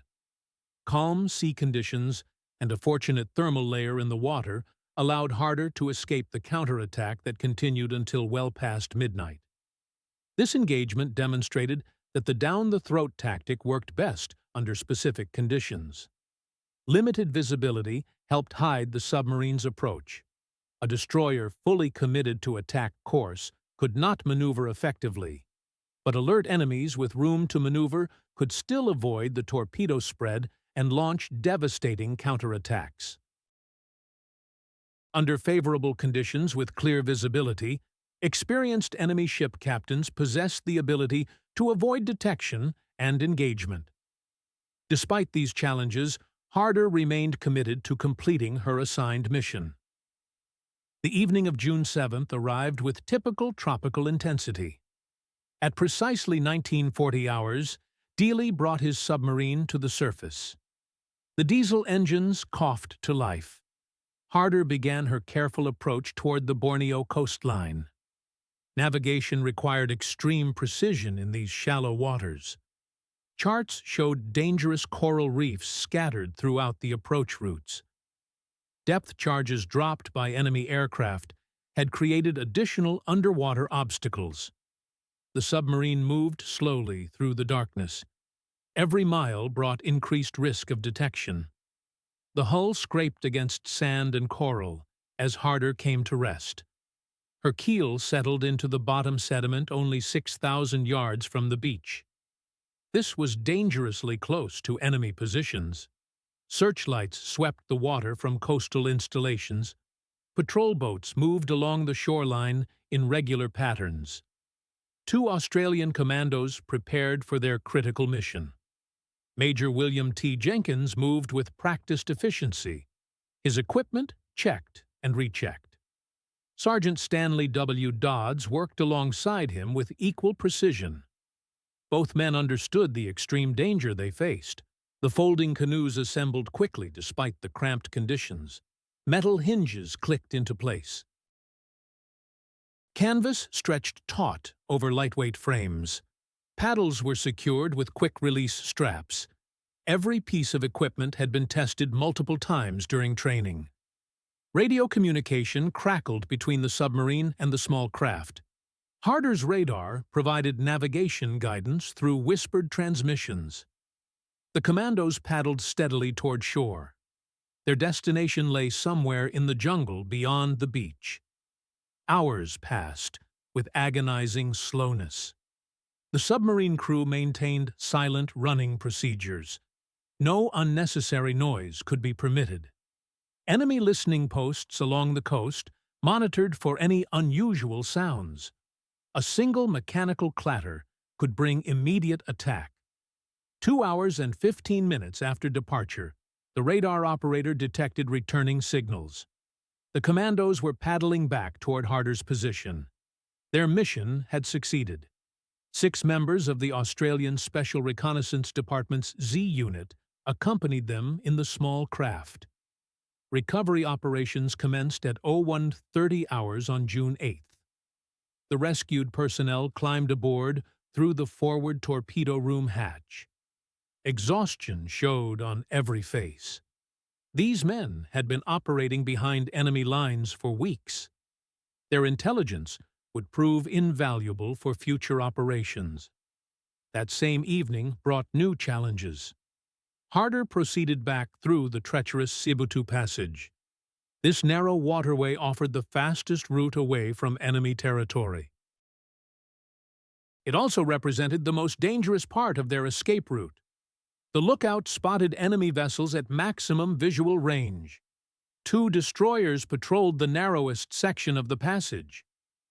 Calm sea conditions and a fortunate thermal layer in the water allowed Harder to escape the counterattack that continued until well past midnight. This engagement demonstrated that the down-the-throat tactic worked best under specific conditions. Limited visibility helped hide the submarine's approach. A destroyer fully committed to attack course could not maneuver effectively, but alert enemies with room to maneuver could still avoid the torpedo spread and launch devastating counterattacks. Under favorable conditions with clear visibility, experienced enemy ship captains possessed the ability to avoid detection and engagement. Despite these challenges, Harder remained committed to completing her assigned mission. The evening of June 7th arrived with typical tropical intensity. At precisely 1940 hours, Dealey brought his submarine to the surface. The diesel engines coughed to life. Harder began her careful approach toward the Borneo coastline. Navigation required extreme precision in these shallow waters. Charts showed dangerous coral reefs scattered throughout the approach routes. Depth charges dropped by enemy aircraft had created additional underwater obstacles. The submarine moved slowly through the darkness. Every mile brought increased risk of detection. The hull scraped against sand and coral as Harder came to rest. Her keel settled into the bottom sediment only 6,000 yards from the beach. This was dangerously close to enemy positions. Searchlights swept the water from coastal installations. Patrol boats moved along the shoreline in regular patterns. 2 Australian commandos prepared for their critical mission. Major William T. Jenkins moved with practiced efficiency. His equipment checked and rechecked. Sergeant Stanley W. Dodds worked alongside him with equal precision. Both men understood the extreme danger they faced. The folding canoes assembled quickly despite the cramped conditions. Metal hinges clicked into place. Canvas stretched taut over lightweight frames. Paddles were secured with quick-release straps. Every piece of equipment had been tested multiple times during training. Radio communication crackled between the submarine and the small craft. Harder's radar provided navigation guidance through whispered transmissions. The commandos paddled steadily toward shore. Their destination lay somewhere in the jungle beyond the beach. Hours passed with agonizing slowness. The submarine crew maintained silent running procedures. No unnecessary noise could be permitted. Enemy listening posts along the coast monitored for any unusual sounds. A single mechanical clatter could bring immediate attack. 2 hours and 15 minutes after departure, the radar operator detected returning signals. The commandos were paddling back toward Harder's position. Their mission had succeeded. 6 members of the Australian Special Reconnaissance Department's Z Unit accompanied them in the small craft. Recovery operations commenced at 01:30 hours on June 8th. The rescued personnel climbed aboard through the forward torpedo room hatch. Exhaustion showed on every face. These men had been operating behind enemy lines for weeks. Their intelligence would prove invaluable for future operations. That same evening brought new challenges. Harder proceeded back through the treacherous Sibutu Passage. This narrow waterway offered the fastest route away from enemy territory. It also represented the most dangerous part of their escape route. The lookout spotted enemy vessels at maximum visual range. 2 destroyers patrolled the narrowest section of the passage.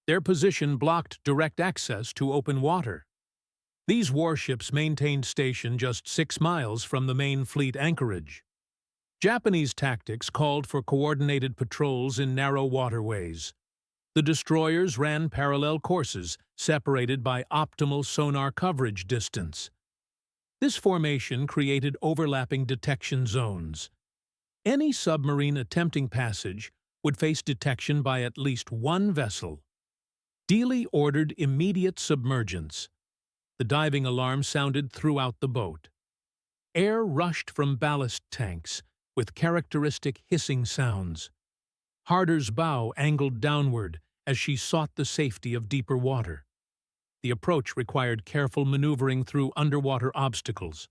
Their position blocked direct access to open water. These warships maintained station just 6 miles from the main fleet anchorage. Japanese tactics called for coordinated patrols in narrow waterways. The destroyers ran parallel courses, separated by optimal sonar coverage distance. This formation created overlapping detection zones. Any submarine attempting passage would face detection by at least 1 vessel. Dealey ordered immediate submergence. The diving alarm sounded throughout the boat. Air rushed from ballast tanks with characteristic hissing sounds. Harder's bow angled downward as she sought the safety of deeper water. The approach required careful maneuvering through underwater obstacles.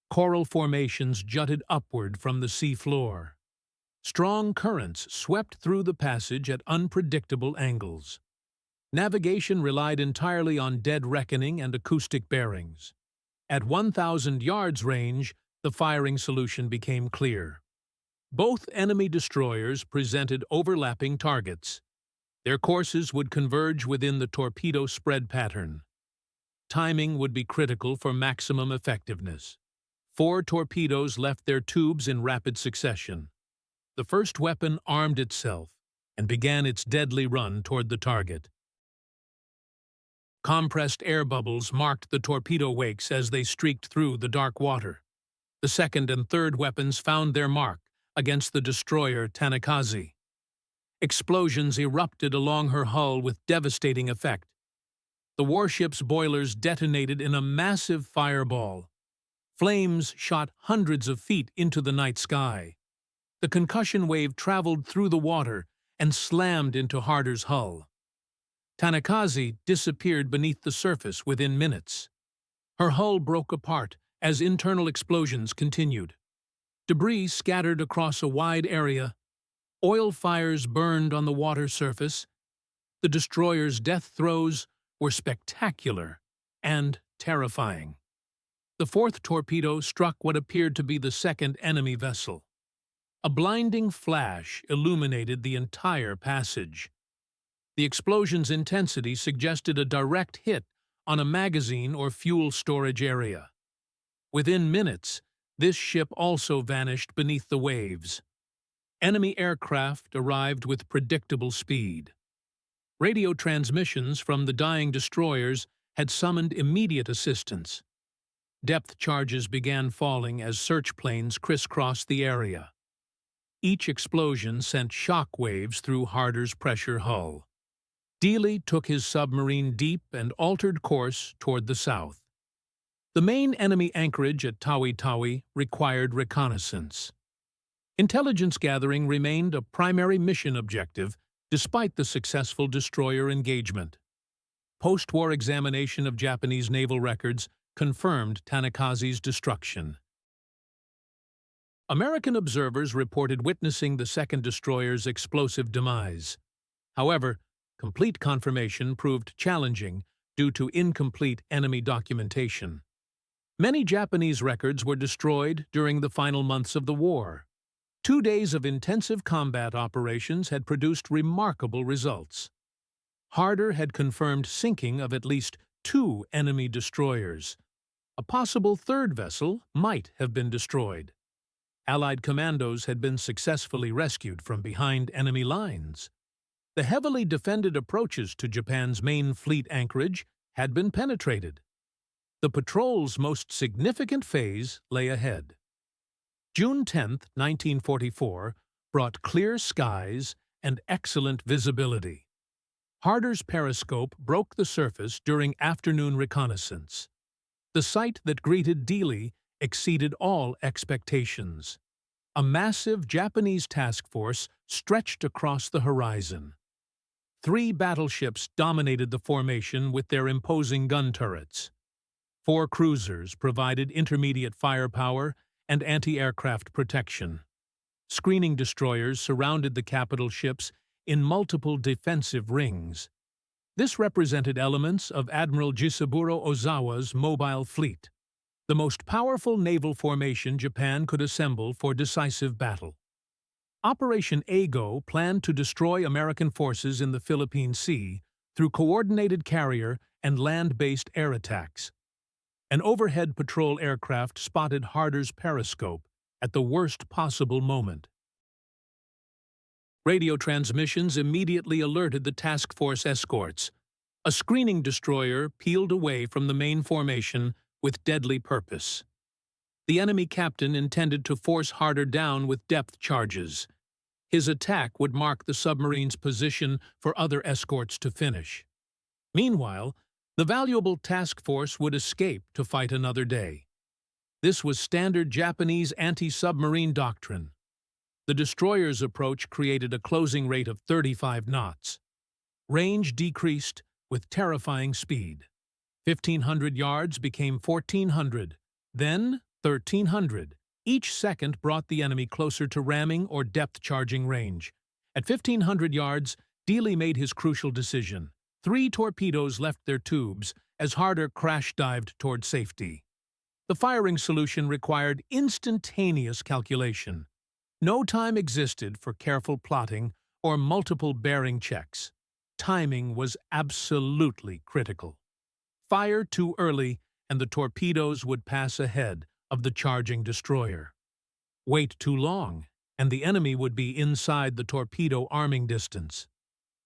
Coral formations jutted upward from the sea floor. Strong currents swept through the passage at unpredictable angles. Navigation relied entirely on dead reckoning and acoustic bearings. At 1,000 yards range, the firing solution became clear. Both enemy destroyers presented overlapping targets. Their courses would converge within the torpedo spread pattern. Timing would be critical for maximum effectiveness. 4 torpedoes left their tubes in rapid succession. The first weapon armed itself and began its deadly run toward the target. Compressed air bubbles marked the torpedo wakes as they streaked through the dark water. The second and third weapons found their mark against the destroyer Tanakaze. Explosions erupted along her hull with devastating effect. The warship's boilers detonated in a massive fireball. Flames shot hundreds of feet into the night sky. The concussion wave traveled through the water and slammed into Harder's hull. Tanakaze disappeared beneath the surface within minutes. Her hull broke apart as internal explosions continued. Debris scattered across a wide area. Oil fires burned on the water surface. The destroyer's death throes were spectacular and terrifying. The fourth torpedo struck what appeared to be the second enemy vessel. A blinding flash illuminated the entire passage. The explosion's intensity suggested a direct hit on a magazine or fuel storage area. Within minutes, this ship also vanished beneath the waves. Enemy aircraft arrived with predictable speed. Radio transmissions from the dying destroyers had summoned immediate assistance. Depth charges began falling as search planes crisscrossed the area. Each explosion sent shock waves through Harder's pressure hull. Dealey took his submarine deep and altered course toward the south. The main enemy anchorage at Tawi-Tawi required reconnaissance. Intelligence gathering remained a primary mission objective despite the successful destroyer engagement. Post-war examination of Japanese naval records confirmed Tanakaze's destruction. American observers reported witnessing the second destroyer's explosive demise. However, complete confirmation proved challenging due to incomplete enemy documentation. Many Japanese records were destroyed during the final months of the war. 2 days of intensive combat operations had produced remarkable results. Harder had confirmed sinking of at least 2 enemy destroyers. A possible third vessel might have been destroyed. Allied commandos had been successfully rescued from behind enemy lines. The heavily defended approaches to Japan's main fleet anchorage had been penetrated. The patrol's most significant phase lay ahead. June 10, 1944, brought clear skies and excellent visibility. Harder's periscope broke the surface during afternoon reconnaissance. The sight that greeted Dealey exceeded all expectations. A massive Japanese task force stretched across the horizon. 3 battleships dominated the formation with their imposing gun turrets. 4 cruisers provided intermediate firepower and anti-aircraft protection. Screening destroyers surrounded the capital ships in multiple defensive rings. This represented elements of Admiral Jisaburo Ozawa's mobile fleet, the most powerful naval formation Japan could assemble for decisive battle. Operation Ago planned to destroy American forces in the Philippine Sea through coordinated carrier and land-based air attacks. An overhead patrol aircraft spotted Harder's periscope at the worst possible moment. Radio transmissions immediately alerted the task force escorts. A screening destroyer peeled away from the main formation with deadly purpose. The enemy captain intended to force Harder down with depth charges. His attack would mark the submarine's position for other escorts to finish. Meanwhile, The valuable task force would escape to fight another day. This was standard Japanese anti-submarine doctrine. The destroyer's approach created a closing rate of 35 knots. Range decreased with terrifying speed. 1,500 yards became 1,400, then 1,300. Each second brought the enemy closer to ramming or depth-charging range. At 1,500 yards, Dealey made his crucial decision. 3 torpedoes left their tubes as Harder crash-dived toward safety. The firing solution required instantaneous calculation. No time existed for careful plotting or multiple bearing checks. Timing was absolutely critical. Fire too early, and the torpedoes would pass ahead of the charging destroyer. Wait too long, and the enemy would be inside the torpedo arming distance.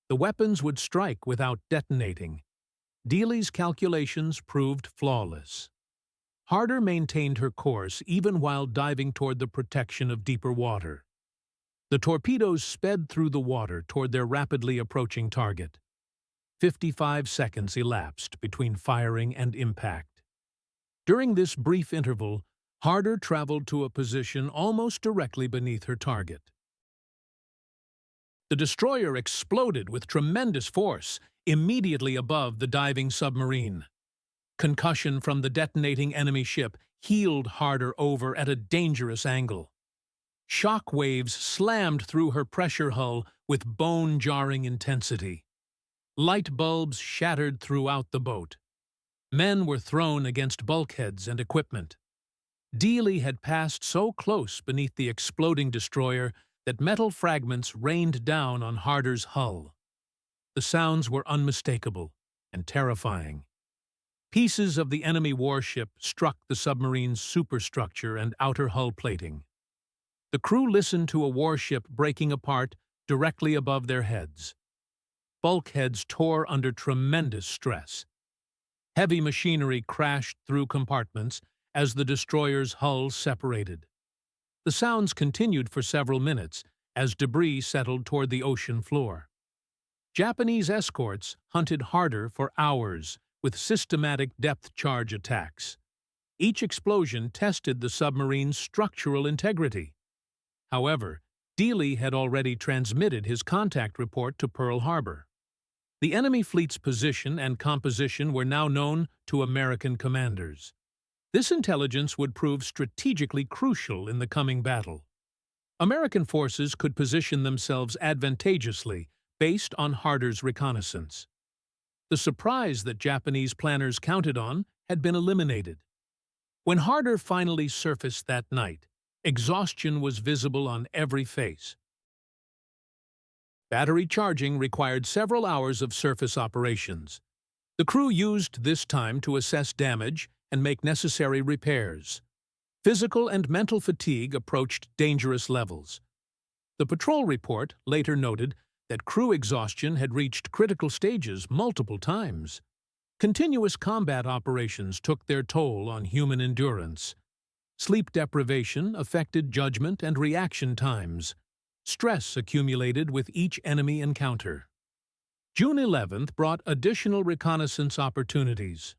The weapons would strike without detonating. Dealey's calculations proved flawless. Harder maintained her course even while diving toward the protection of deeper water. The torpedoes sped through the water toward their rapidly approaching target. 55 seconds elapsed between firing and impact. During this brief interval, Harder traveled to a position almost directly beneath her target. The destroyer exploded with tremendous force, immediately above the diving submarine. Concussion from the detonating enemy ship heeled Harder over at a dangerous angle. Shock waves slammed through her pressure hull with bone-jarring intensity. Light bulbs shattered throughout the boat. Men were thrown against bulkheads and equipment. Dealey had passed so close beneath the exploding destroyer that metal fragments rained down on Harder's hull. The sounds were unmistakable and terrifying. Pieces of the enemy warship struck the submarine's superstructure and outer hull plating. The crew listened to a warship breaking apart directly above their heads. Bulkheads tore under tremendous stress. Heavy machinery crashed through compartments as the destroyer's hull separated. The sounds continued for several minutes as debris settled toward the ocean floor. Japanese escorts hunted Harder for hours with systematic depth charge attacks. Each explosion tested the submarine's structural integrity. However, Dealey had already transmitted his contact report to Pearl Harbor. The enemy fleet's position and composition were now known to American commanders. This intelligence would prove strategically crucial in the coming battle. American forces could position themselves advantageously based on Harder's reconnaissance. The surprise that Japanese planners counted on had been eliminated. When Harder finally surfaced that night, exhaustion was visible on every face. Battery charging required several hours of surface operations. The crew used this time to assess damage and make necessary repairs. Physical and mental fatigue approached dangerous levels. The patrol report later noted that crew exhaustion had reached critical stages multiple times. Continuous combat operations took their toll on human endurance. Sleep deprivation affected judgment and reaction times. Stress accumulated with each enemy encounter. June 11th brought additional reconnaissance opportunities.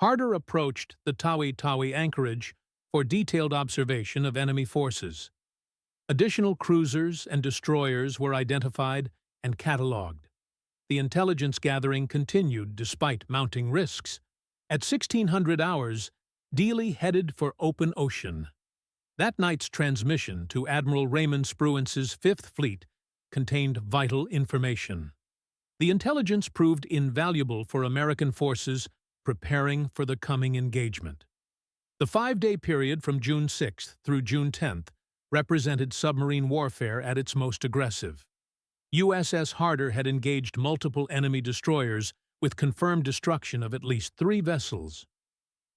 Harder approached the Tawi-Tawi anchorage for detailed observation of enemy forces. Additional cruisers and destroyers were identified and catalogued. The intelligence gathering continued despite mounting risks. At 1600 hours, Dealey headed for open ocean. That night's transmission to Admiral Raymond Spruance's Fifth Fleet contained vital information. The intelligence proved invaluable for American forces preparing for the coming engagement. The 5-day period from June 6th through June 10th represented submarine warfare at its most aggressive. USS Harder had engaged multiple enemy destroyers with confirmed destruction of at least 3 vessels.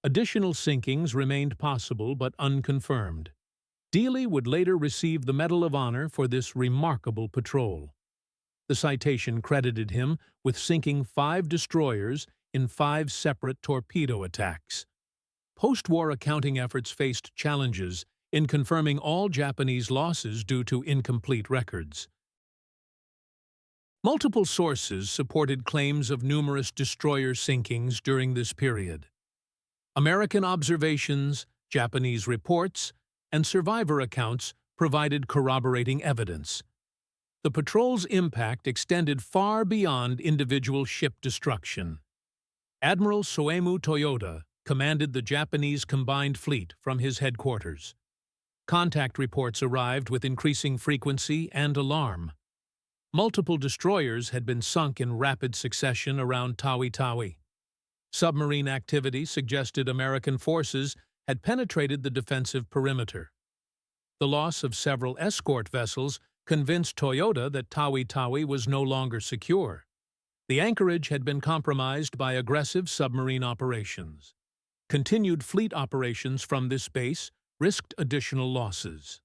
Additional sinkings remained possible but unconfirmed. Dealey would later receive the Medal of Honor for this remarkable patrol. The citation credited him with sinking 5 destroyers in 5 separate torpedo attacks. Post-war accounting efforts faced challenges in confirming all Japanese losses due to incomplete records. Multiple sources supported claims of numerous destroyer sinkings during this period. American observations, Japanese reports, and survivor accounts provided corroborating evidence. The patrol's impact extended far beyond individual ship destruction. Admiral Soemu Toyoda commanded the Japanese combined fleet from his headquarters. Contact reports arrived with increasing frequency and alarm. Multiple destroyers had been sunk in rapid succession around Tawi-Tawi. Submarine activity suggested American forces had penetrated the defensive perimeter. The loss of several escort vessels convinced Toyota that Tawi-Tawi was no longer secure. The anchorage had been compromised by aggressive submarine operations. Continued fleet operations from this base risked additional losses.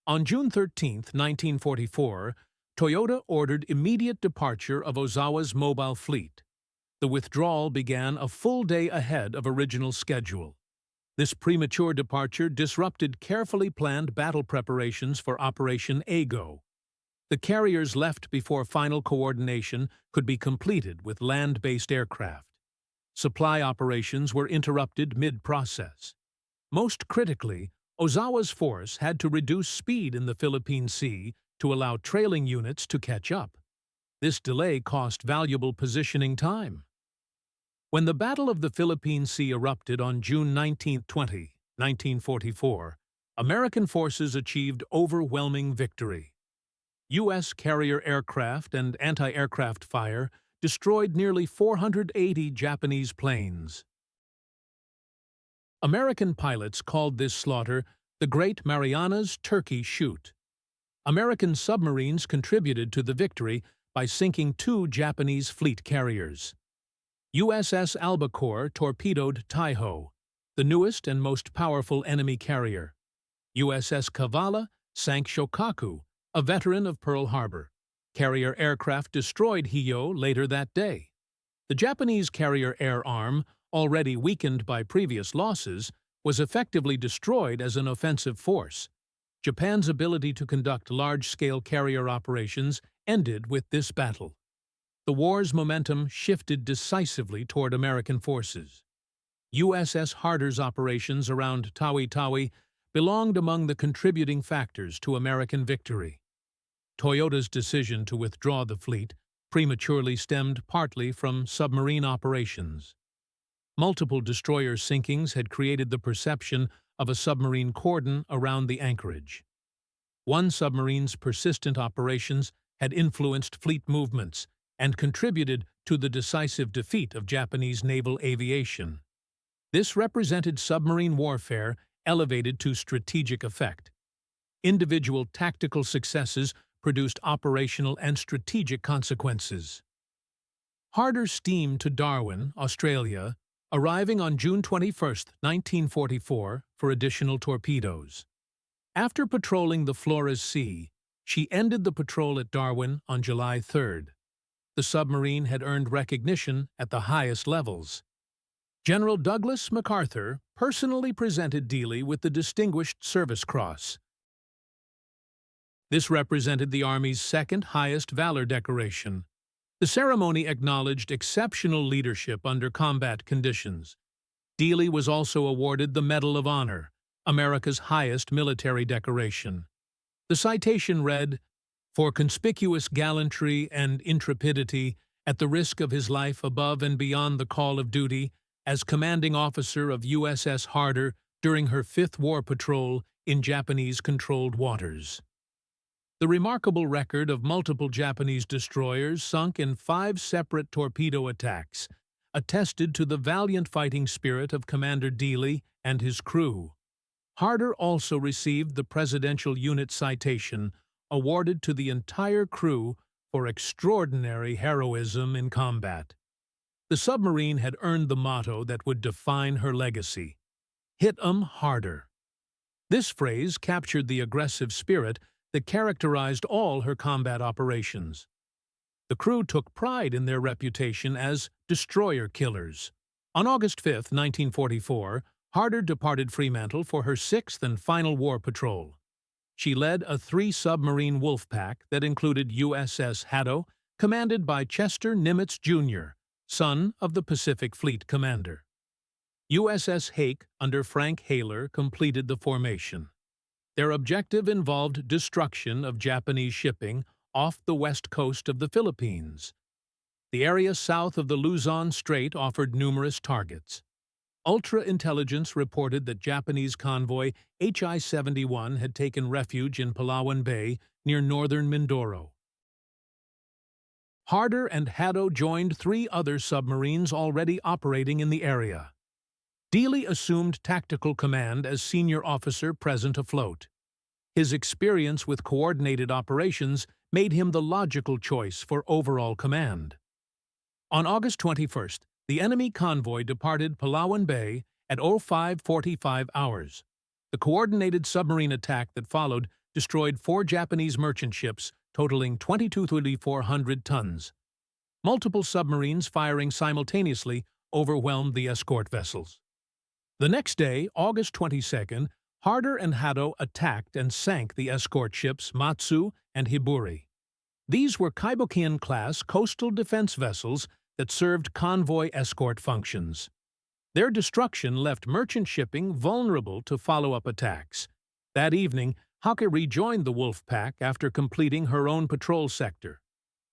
On June 13, 1944, Toyota ordered immediate departure of Ozawa's mobile fleet. The withdrawal began a full day ahead of original schedule. This premature departure disrupted carefully planned battle preparations for Operation Ago. The carriers left before final coordination could be completed with land-based aircraft. Supply operations were interrupted mid-process. Most critically, Ozawa's force had to reduce speed in the Philippine Sea to allow trailing units to catch up. This delay cost valuable positioning time. When the Battle of the Philippine Sea erupted on June 19-20, 1944, American forces achieved overwhelming victory. U.S. carrier aircraft and anti-aircraft fire destroyed nearly 480 Japanese planes. American pilots called this slaughter the Great Marianas Turkey Shoot. American submarines contributed to the victory by sinking 2 Japanese fleet carriers. USS Albacore torpedoed Taiho, the newest and most powerful enemy carrier. USS Kavala sank Shokaku, a veteran of Pearl Harbor. Carrier aircraft destroyed Hiyo later that day. The Japanese carrier air arm, already weakened by previous losses, was effectively destroyed as an offensive force. Japan's ability to conduct large-scale carrier operations ended with this battle. The war's momentum shifted decisively toward American forces. USS Harder's operations around Tawi-Tawi belonged among the contributing factors to American victory. Toyota's decision to withdraw the fleet prematurely stemmed partly from submarine operations. Multiple destroyer sinkings had created the perception of a submarine cordon around the anchorage. One submarine's persistent operations had influenced fleet movements and contributed to the decisive defeat of Japanese naval aviation. This represented submarine warfare elevated to strategic effect. Individual tactical successes produced operational and strategic consequences. Harder steamed to Darwin, Australia, arriving on June 21, 1944, for additional torpedoes. After patrolling the Flores Sea, she ended the patrol at Darwin on July 3. The submarine had earned recognition at the highest levels. General Douglas MacArthur personally presented Dealey with the Distinguished Service Cross. This represented the Army's second-highest valor decoration. The ceremony acknowledged exceptional leadership under combat conditions. Dealey was also awarded the Medal of Honor, America's highest military decoration. The citation read, "For conspicuous gallantry and intrepidity at the risk of his life above and beyond the call of duty as commanding officer of USS Harder during her 5th war patrol in Japanese-controlled waters." The remarkable record of multiple Japanese destroyers sunk in 5 separate torpedo attacks attested to the valiant fighting spirit of Commander Dealey and his crew. Harder also received the Presidential Unit Citation, awarded to the entire crew for extraordinary heroism in combat. The submarine had earned the motto that would define her legacy: "Hit 'em harder." This phrase captured the aggressive spirit that characterized all her combat operations. The crew took pride in their reputation as destroyer killers. On August 5, 1944, Harder departed Fremantle for her 6th and final war patrol. She led a three-submarine wolf pack that included USS Harder, commanded by Chester Nimitz, Jr., son of the Pacific Fleet commander. USS Hake, under Frank Haler, completed the formation. Their objective involved destruction of Japanese shipping off the west coast of the Philippines. The area south of the Luzon Strait offered numerous targets. Ultra-intelligence reported that Japanese convoy HI-71 had taken refuge in Palawan Bay near northern Mindoro. Harder and Harder joined three other submarines already operating in the area. Dealey assumed tactical command as senior officer present afloat. His experience with coordinated operations made him the logical choice for overall command. On August 21st, the enemy convoy departed Palawan Bay at 05:45 hours. The coordinated submarine attack that followed destroyed 4 Japanese merchant ships totaling 2,400 tons. Multiple submarines firing simultaneously overwhelmed the escort vessels. The next day, August 22nd, Harder and Harder attacked and sank the escort ships Matsu and Hiburi. These were Kaibokian-class coastal defense vessels that served convoy escort functions. Their destruction left merchant shipping vulnerable to follow-up attacks. That evening, Hake rejoined the wolf pack after completing her own patrol sector.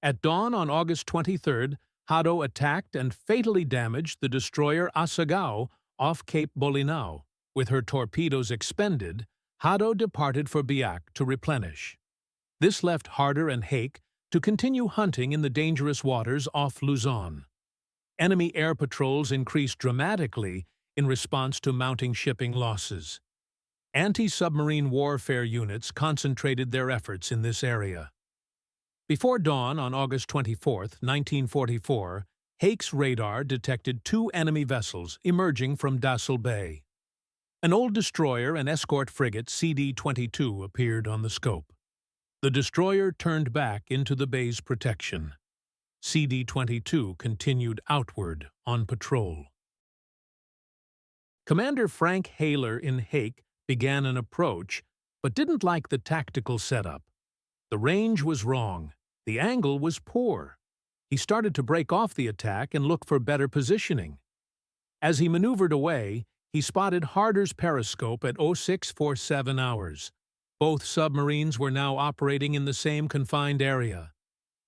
At dawn on August 23rd, Hado attacked and fatally damaged the destroyer Asagao off Cape Bolinao. With her torpedoes expended, Hado departed for Biak to replenish. This left Harder and Hake to continue hunting in the dangerous waters off Luzon. Enemy air patrols increased dramatically in response to mounting shipping losses. Anti-submarine warfare units concentrated their efforts in this area. Before dawn on August 24, 1944, Hake's radar detected 2 enemy vessels emerging from Dassel Bay. An old destroyer and escort frigate CD-22 appeared on the scope. The destroyer turned back into the bay's protection. CD-22 continued outward on patrol. Commander Frank Haler in Hake began an approach, but didn't like the tactical setup. The range was wrong. The angle was poor. He started to break off the attack and look for better positioning. As he maneuvered away, he spotted Harder's periscope at 0647 hours. Both submarines were now operating in the same confined area.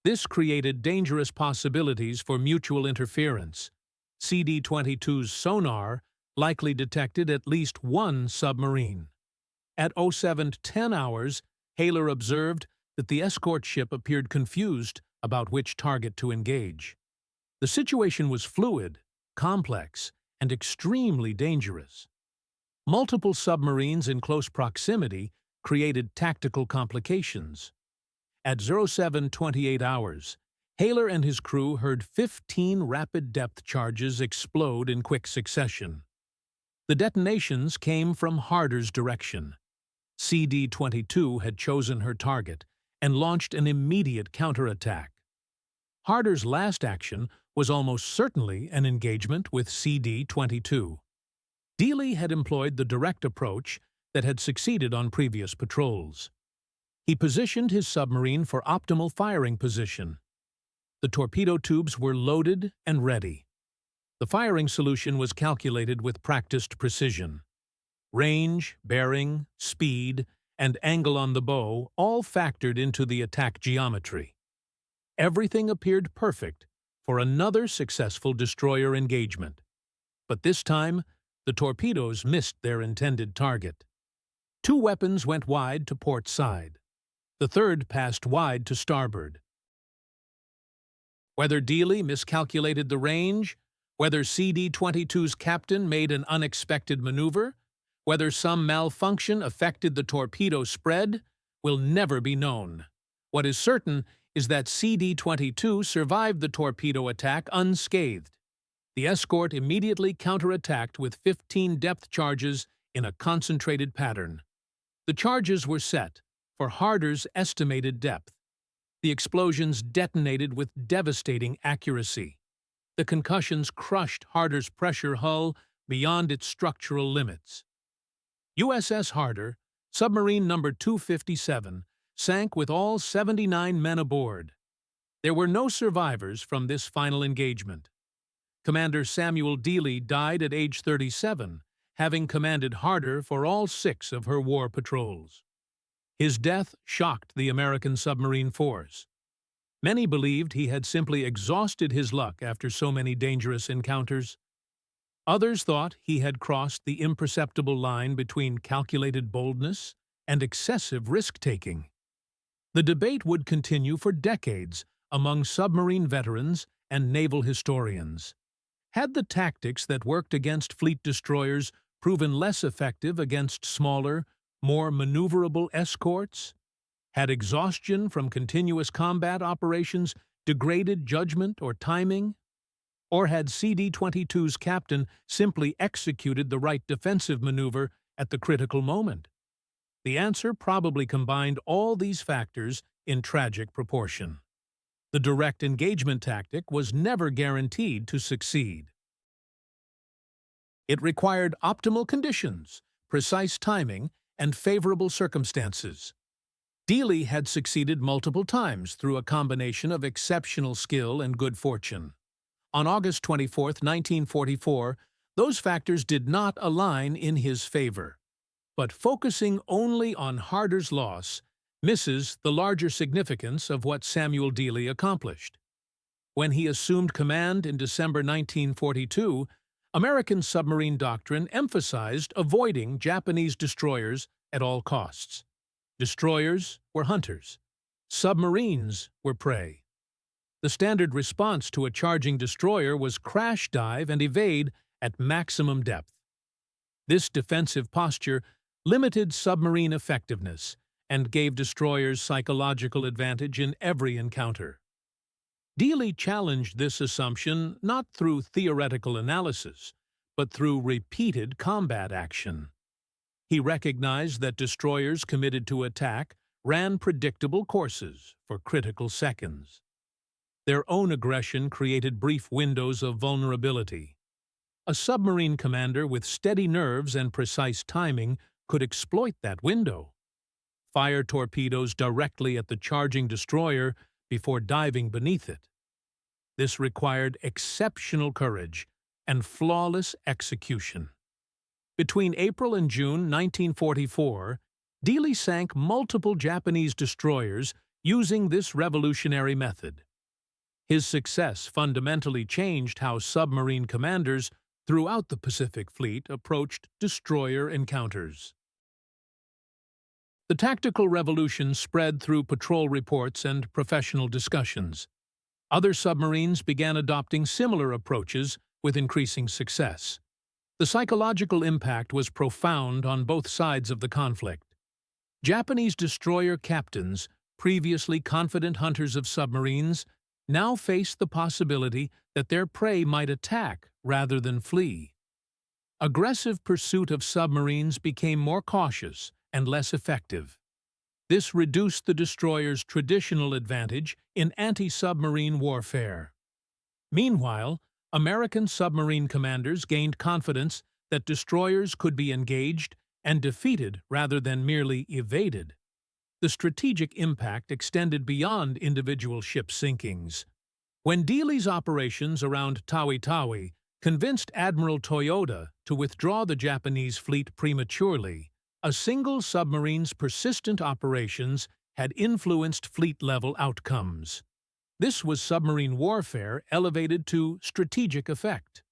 This created dangerous possibilities for mutual interference. CD-22's sonar likely detected at least one submarine. At 0710 hours, Haler observed that the escort ship appeared confused about which target to engage. The situation was fluid, complex, and extremely dangerous. Multiple submarines in close proximity created tactical complications. At 0728 hours, Haler and his crew heard 15 rapid depth charges explode in quick succession. The detonations came from Harder's direction. CD-22 had chosen her target and launched an immediate counterattack. Harder's last action was almost certainly an engagement with CD-22. Dealey had employed the direct approach that had succeeded on previous patrols. He positioned his submarine for optimal firing position. The torpedo tubes were loaded and ready. The firing solution was calculated with practiced precision. Range, bearing, speed, and angle on the bow all factored into the attack geometry. Everything appeared perfect for another successful destroyer engagement. But this time, the torpedoes missed their intended target. 2 weapons went wide to port side. The third passed wide to starboard. Whether Dealey miscalculated the range, whether CD-22's captain made an unexpected maneuver, whether some malfunction affected the torpedo spread, will never be known. What is certain is that CD-22 survived the torpedo attack unscathed. The escort immediately counterattacked with 15 depth charges in a concentrated pattern. The charges were set for Harder's estimated depth. The explosions detonated with devastating accuracy. The concussions crushed Harder's pressure hull beyond its structural limits. USS Harder, Submarine number 257 sank with all 79 men aboard. There were no survivors from this final engagement. Commander Samuel Dealey died at age 37, having commanded Harder for all 6 of her war patrols. His death shocked the American submarine force. Many believed he had simply exhausted his luck after so many dangerous encounters. Others thought he had crossed the imperceptible line between calculated boldness and excessive risk-taking. The debate would continue for decades among submarine veterans and naval historians. Had the tactics that worked against fleet destroyers proven less effective against smaller, more maneuverable escorts? Had exhaustion from continuous combat operations degraded judgment or timing? Or had CD-22's captain simply executed the right defensive maneuver at the critical moment? The answer probably combined all these factors in tragic proportion. The direct engagement tactic was never guaranteed to succeed. It required optimal conditions, precise timing, and favorable circumstances. Dealey had succeeded multiple times through a combination of exceptional skill and good fortune. On August 24, 1944, those factors did not align in his favor. But focusing only on Harder's loss misses the larger significance of what Samuel Dealey accomplished. When he assumed command in December 1942, American submarine doctrine emphasized avoiding Japanese destroyers at all costs. Destroyers were hunters. Submarines were prey. The standard response to a charging destroyer was crash dive and evade at maximum depth. This defensive posture limited submarine effectiveness and gave destroyers psychological advantage in every encounter. Dealey challenged this assumption not through theoretical analysis, but through repeated combat action. He recognized that destroyers committed to attack ran predictable courses for critical seconds. Their own aggression created brief windows of vulnerability. A submarine commander with steady nerves and precise timing could exploit that window. Fire torpedoes directly at the charging destroyer before diving beneath it. This required exceptional courage and flawless execution. Between April and June 1944, Dealey sank multiple Japanese destroyers using this revolutionary method. His success fundamentally changed how submarine commanders throughout the Pacific Fleet approached destroyer encounters. The tactical revolution spread through patrol reports and professional discussions. Other submarines began adopting similar approaches with increasing success. The psychological impact was profound on both sides of the conflict. Japanese destroyer captains, previously confident hunters of submarines, now faced the possibility that their prey might attack rather than flee. Aggressive pursuit of submarines became more cautious and less effective. This reduced the destroyer's traditional advantage in anti-submarine warfare. Meanwhile, American submarine commanders gained confidence that destroyers could be engaged and defeated rather than merely evaded. The strategic impact extended beyond individual ship sinkings. When Dealey's operations around Tawi-Tawi convinced Admiral Toyoda to withdraw the Japanese fleet prematurely, a single submarine's persistent operations had influenced fleet-level outcomes. This was submarine warfare elevated to strategic effect.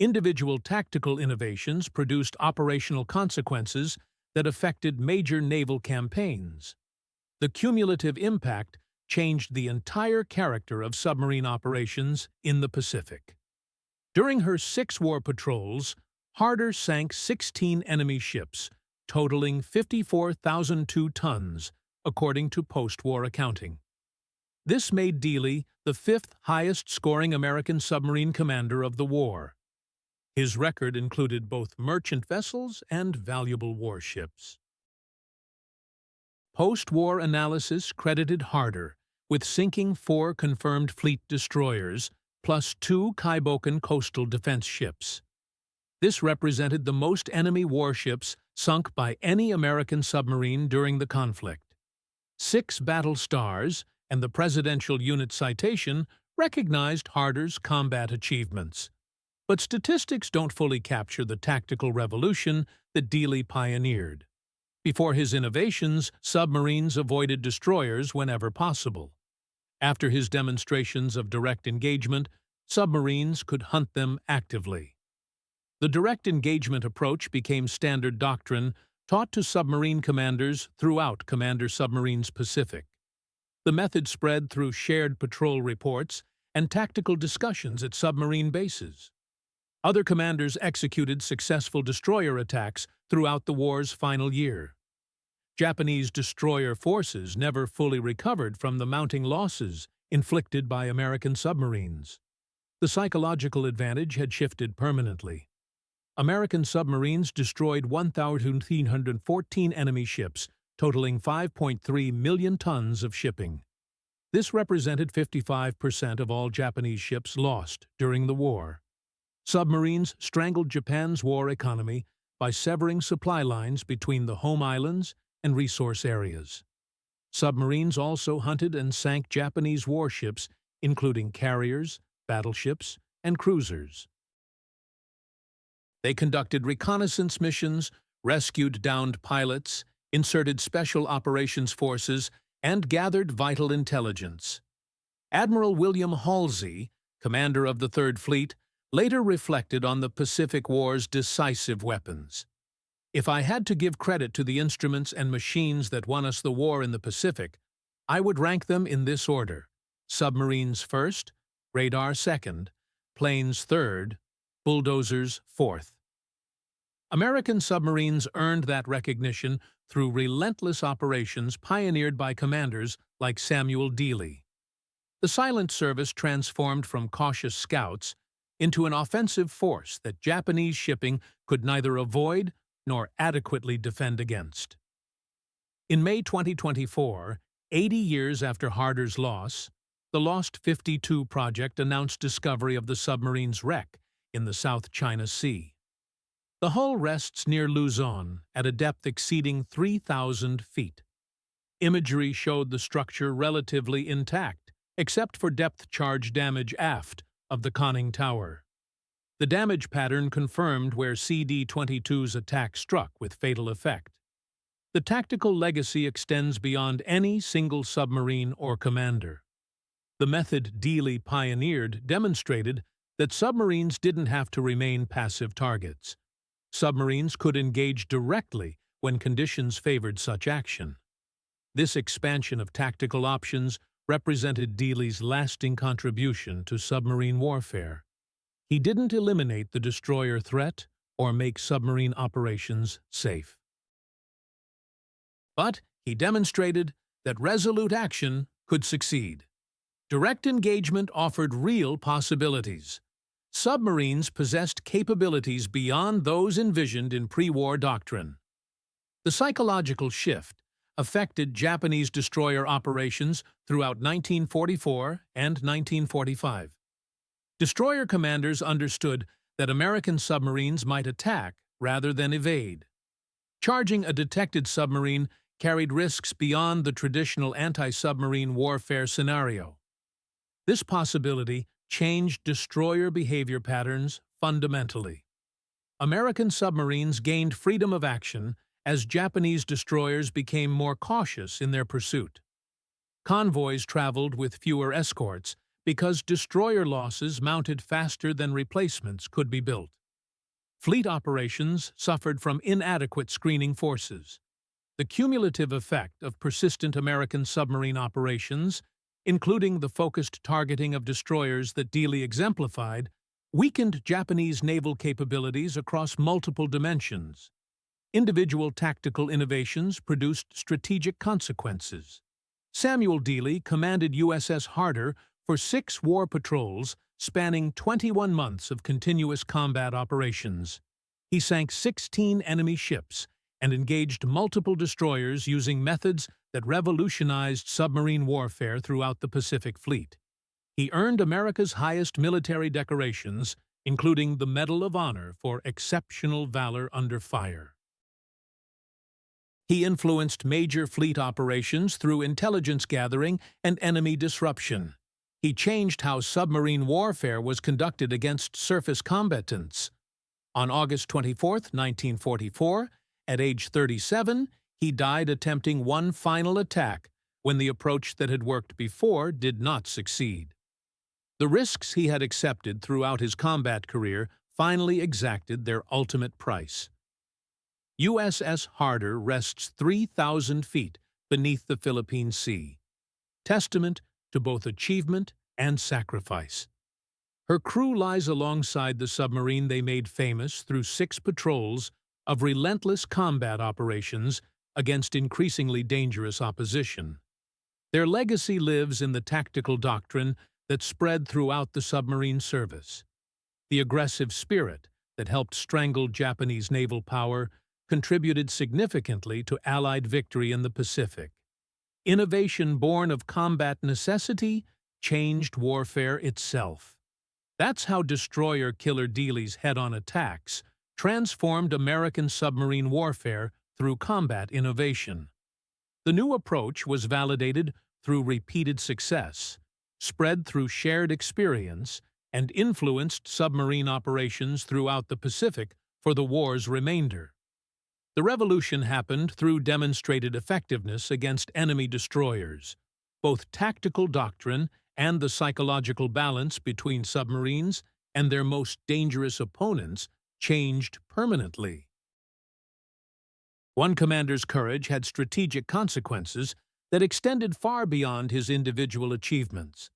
Individual tactical innovations produced operational consequences that affected major naval campaigns. The cumulative impact changed the entire character of submarine operations in the Pacific. During her 6 war patrols, Harder sank 16 enemy ships, totaling 54,002 tons, according to post-war accounting. This made Dealey the 5th highest-scoring American submarine commander of the war. His record included both merchant vessels and valuable warships. Post-war analysis credited Harder with sinking 4 confirmed fleet destroyers, plus 2 Kaiboken coastal defense ships. This represented the most enemy warships sunk by any American submarine during the conflict. 6 battle stars and the Presidential Unit Citation recognized Harder's combat achievements. But statistics don't fully capture the tactical revolution that Dealey pioneered. Before his innovations, submarines avoided destroyers whenever possible. After his demonstrations of direct engagement, submarines could hunt them actively. The direct engagement approach became standard doctrine taught to submarine commanders throughout Commander Submarine's Pacific. The method spread through shared patrol reports and tactical discussions at submarine bases. Other commanders executed successful destroyer attacks throughout the war's final year. Japanese destroyer forces never fully recovered from the mounting losses inflicted by American submarines. The psychological advantage had shifted permanently. American submarines destroyed 1,314 enemy ships, totaling 5.3 million tons of shipping. This represented 55% of all Japanese ships lost during the war. Submarines strangled Japan's war economy by severing supply lines between the home islands and resource areas. Submarines also hunted and sank Japanese warships, including carriers, battleships, and cruisers. They conducted reconnaissance missions, rescued downed pilots, inserted special operations forces, and gathered vital intelligence. Admiral William Halsey, commander of the Third Fleet, later reflected on the Pacific War's decisive weapons. "If I had to give credit to the instruments and machines that won us the war in the Pacific, I would rank them in this order: submarines first, radar second, planes third, bulldozers fourth." American submarines earned that recognition through relentless operations pioneered by commanders like Samuel Dealey. The silent service transformed from cautious scouts into an offensive force that Japanese shipping could neither avoid nor adequately defend against. In May 2024, 80 years after Harder's loss, the Lost 52 project announced discovery of the submarine's wreck in the South China Sea. The hull rests near Luzon at a depth exceeding 3,000 feet. Imagery showed the structure relatively intact, except for depth charge damage aft of the conning tower. The damage pattern confirmed where CD-22's attack struck with fatal effect. The tactical legacy extends beyond any single submarine or commander. The method Dealey pioneered demonstrated that submarines didn't have to remain passive targets. Submarines could engage directly when conditions favored such action. This expansion of tactical options represented Dealey's lasting contribution to submarine warfare. He didn't eliminate the destroyer threat or make submarine operations safe. But he demonstrated that resolute action could succeed. Direct engagement offered real possibilities. Submarines possessed capabilities beyond those envisioned in pre-war doctrine. The psychological shift affected Japanese destroyer operations throughout 1944 and 1945. Destroyer commanders understood that American submarines might attack rather than evade. Charging a detected submarine carried risks beyond the traditional anti-submarine warfare scenario. This possibility changed destroyer behavior patterns fundamentally. American submarines gained freedom of action as Japanese destroyers became more cautious in their pursuit. Convoys traveled with fewer escorts because destroyer losses mounted faster than replacements could be built. Fleet operations suffered from inadequate screening forces. The cumulative effect of persistent American submarine operations, including the focused targeting of destroyers that Dealey exemplified, weakened Japanese naval capabilities across multiple dimensions. Individual tactical innovations produced strategic consequences. Samuel Dealey commanded USS Harder for 6 war patrols spanning 21 months of continuous combat operations. He sank 16 enemy ships and engaged multiple destroyers using methods that revolutionized submarine warfare throughout the Pacific Fleet. He earned America's highest military decorations, including the Medal of Honor for exceptional valor under fire. He influenced major fleet operations through intelligence gathering and enemy disruption. He changed how submarine warfare was conducted against surface combatants. On August 24, 1944, at age 37, he died attempting one final attack when the approach that had worked before did not succeed. The risks he had accepted throughout his combat career finally exacted their ultimate price. USS Harder rests 3,000 feet beneath the Philippine Sea, testament to both achievement and sacrifice. Her crew lies alongside the submarine they made famous through 6 patrols of relentless combat operations against increasingly dangerous opposition. Their legacy lives in the tactical doctrine that spread throughout the submarine service. The aggressive spirit that helped strangle Japanese naval power contributed significantly to Allied victory in the Pacific. Innovation born of combat necessity changed warfare itself. That's how destroyer-killer Dealeys' head-on attacks transformed American submarine warfare through combat innovation. The new approach was validated through repeated success, spread through shared experience, and influenced submarine operations throughout the Pacific for the war's remainder. The revolution happened through demonstrated effectiveness against enemy destroyers. Both tactical doctrine and the psychological balance between submarines and their most dangerous opponents changed permanently. One commander's courage had strategic consequences that extended far beyond his individual achievements.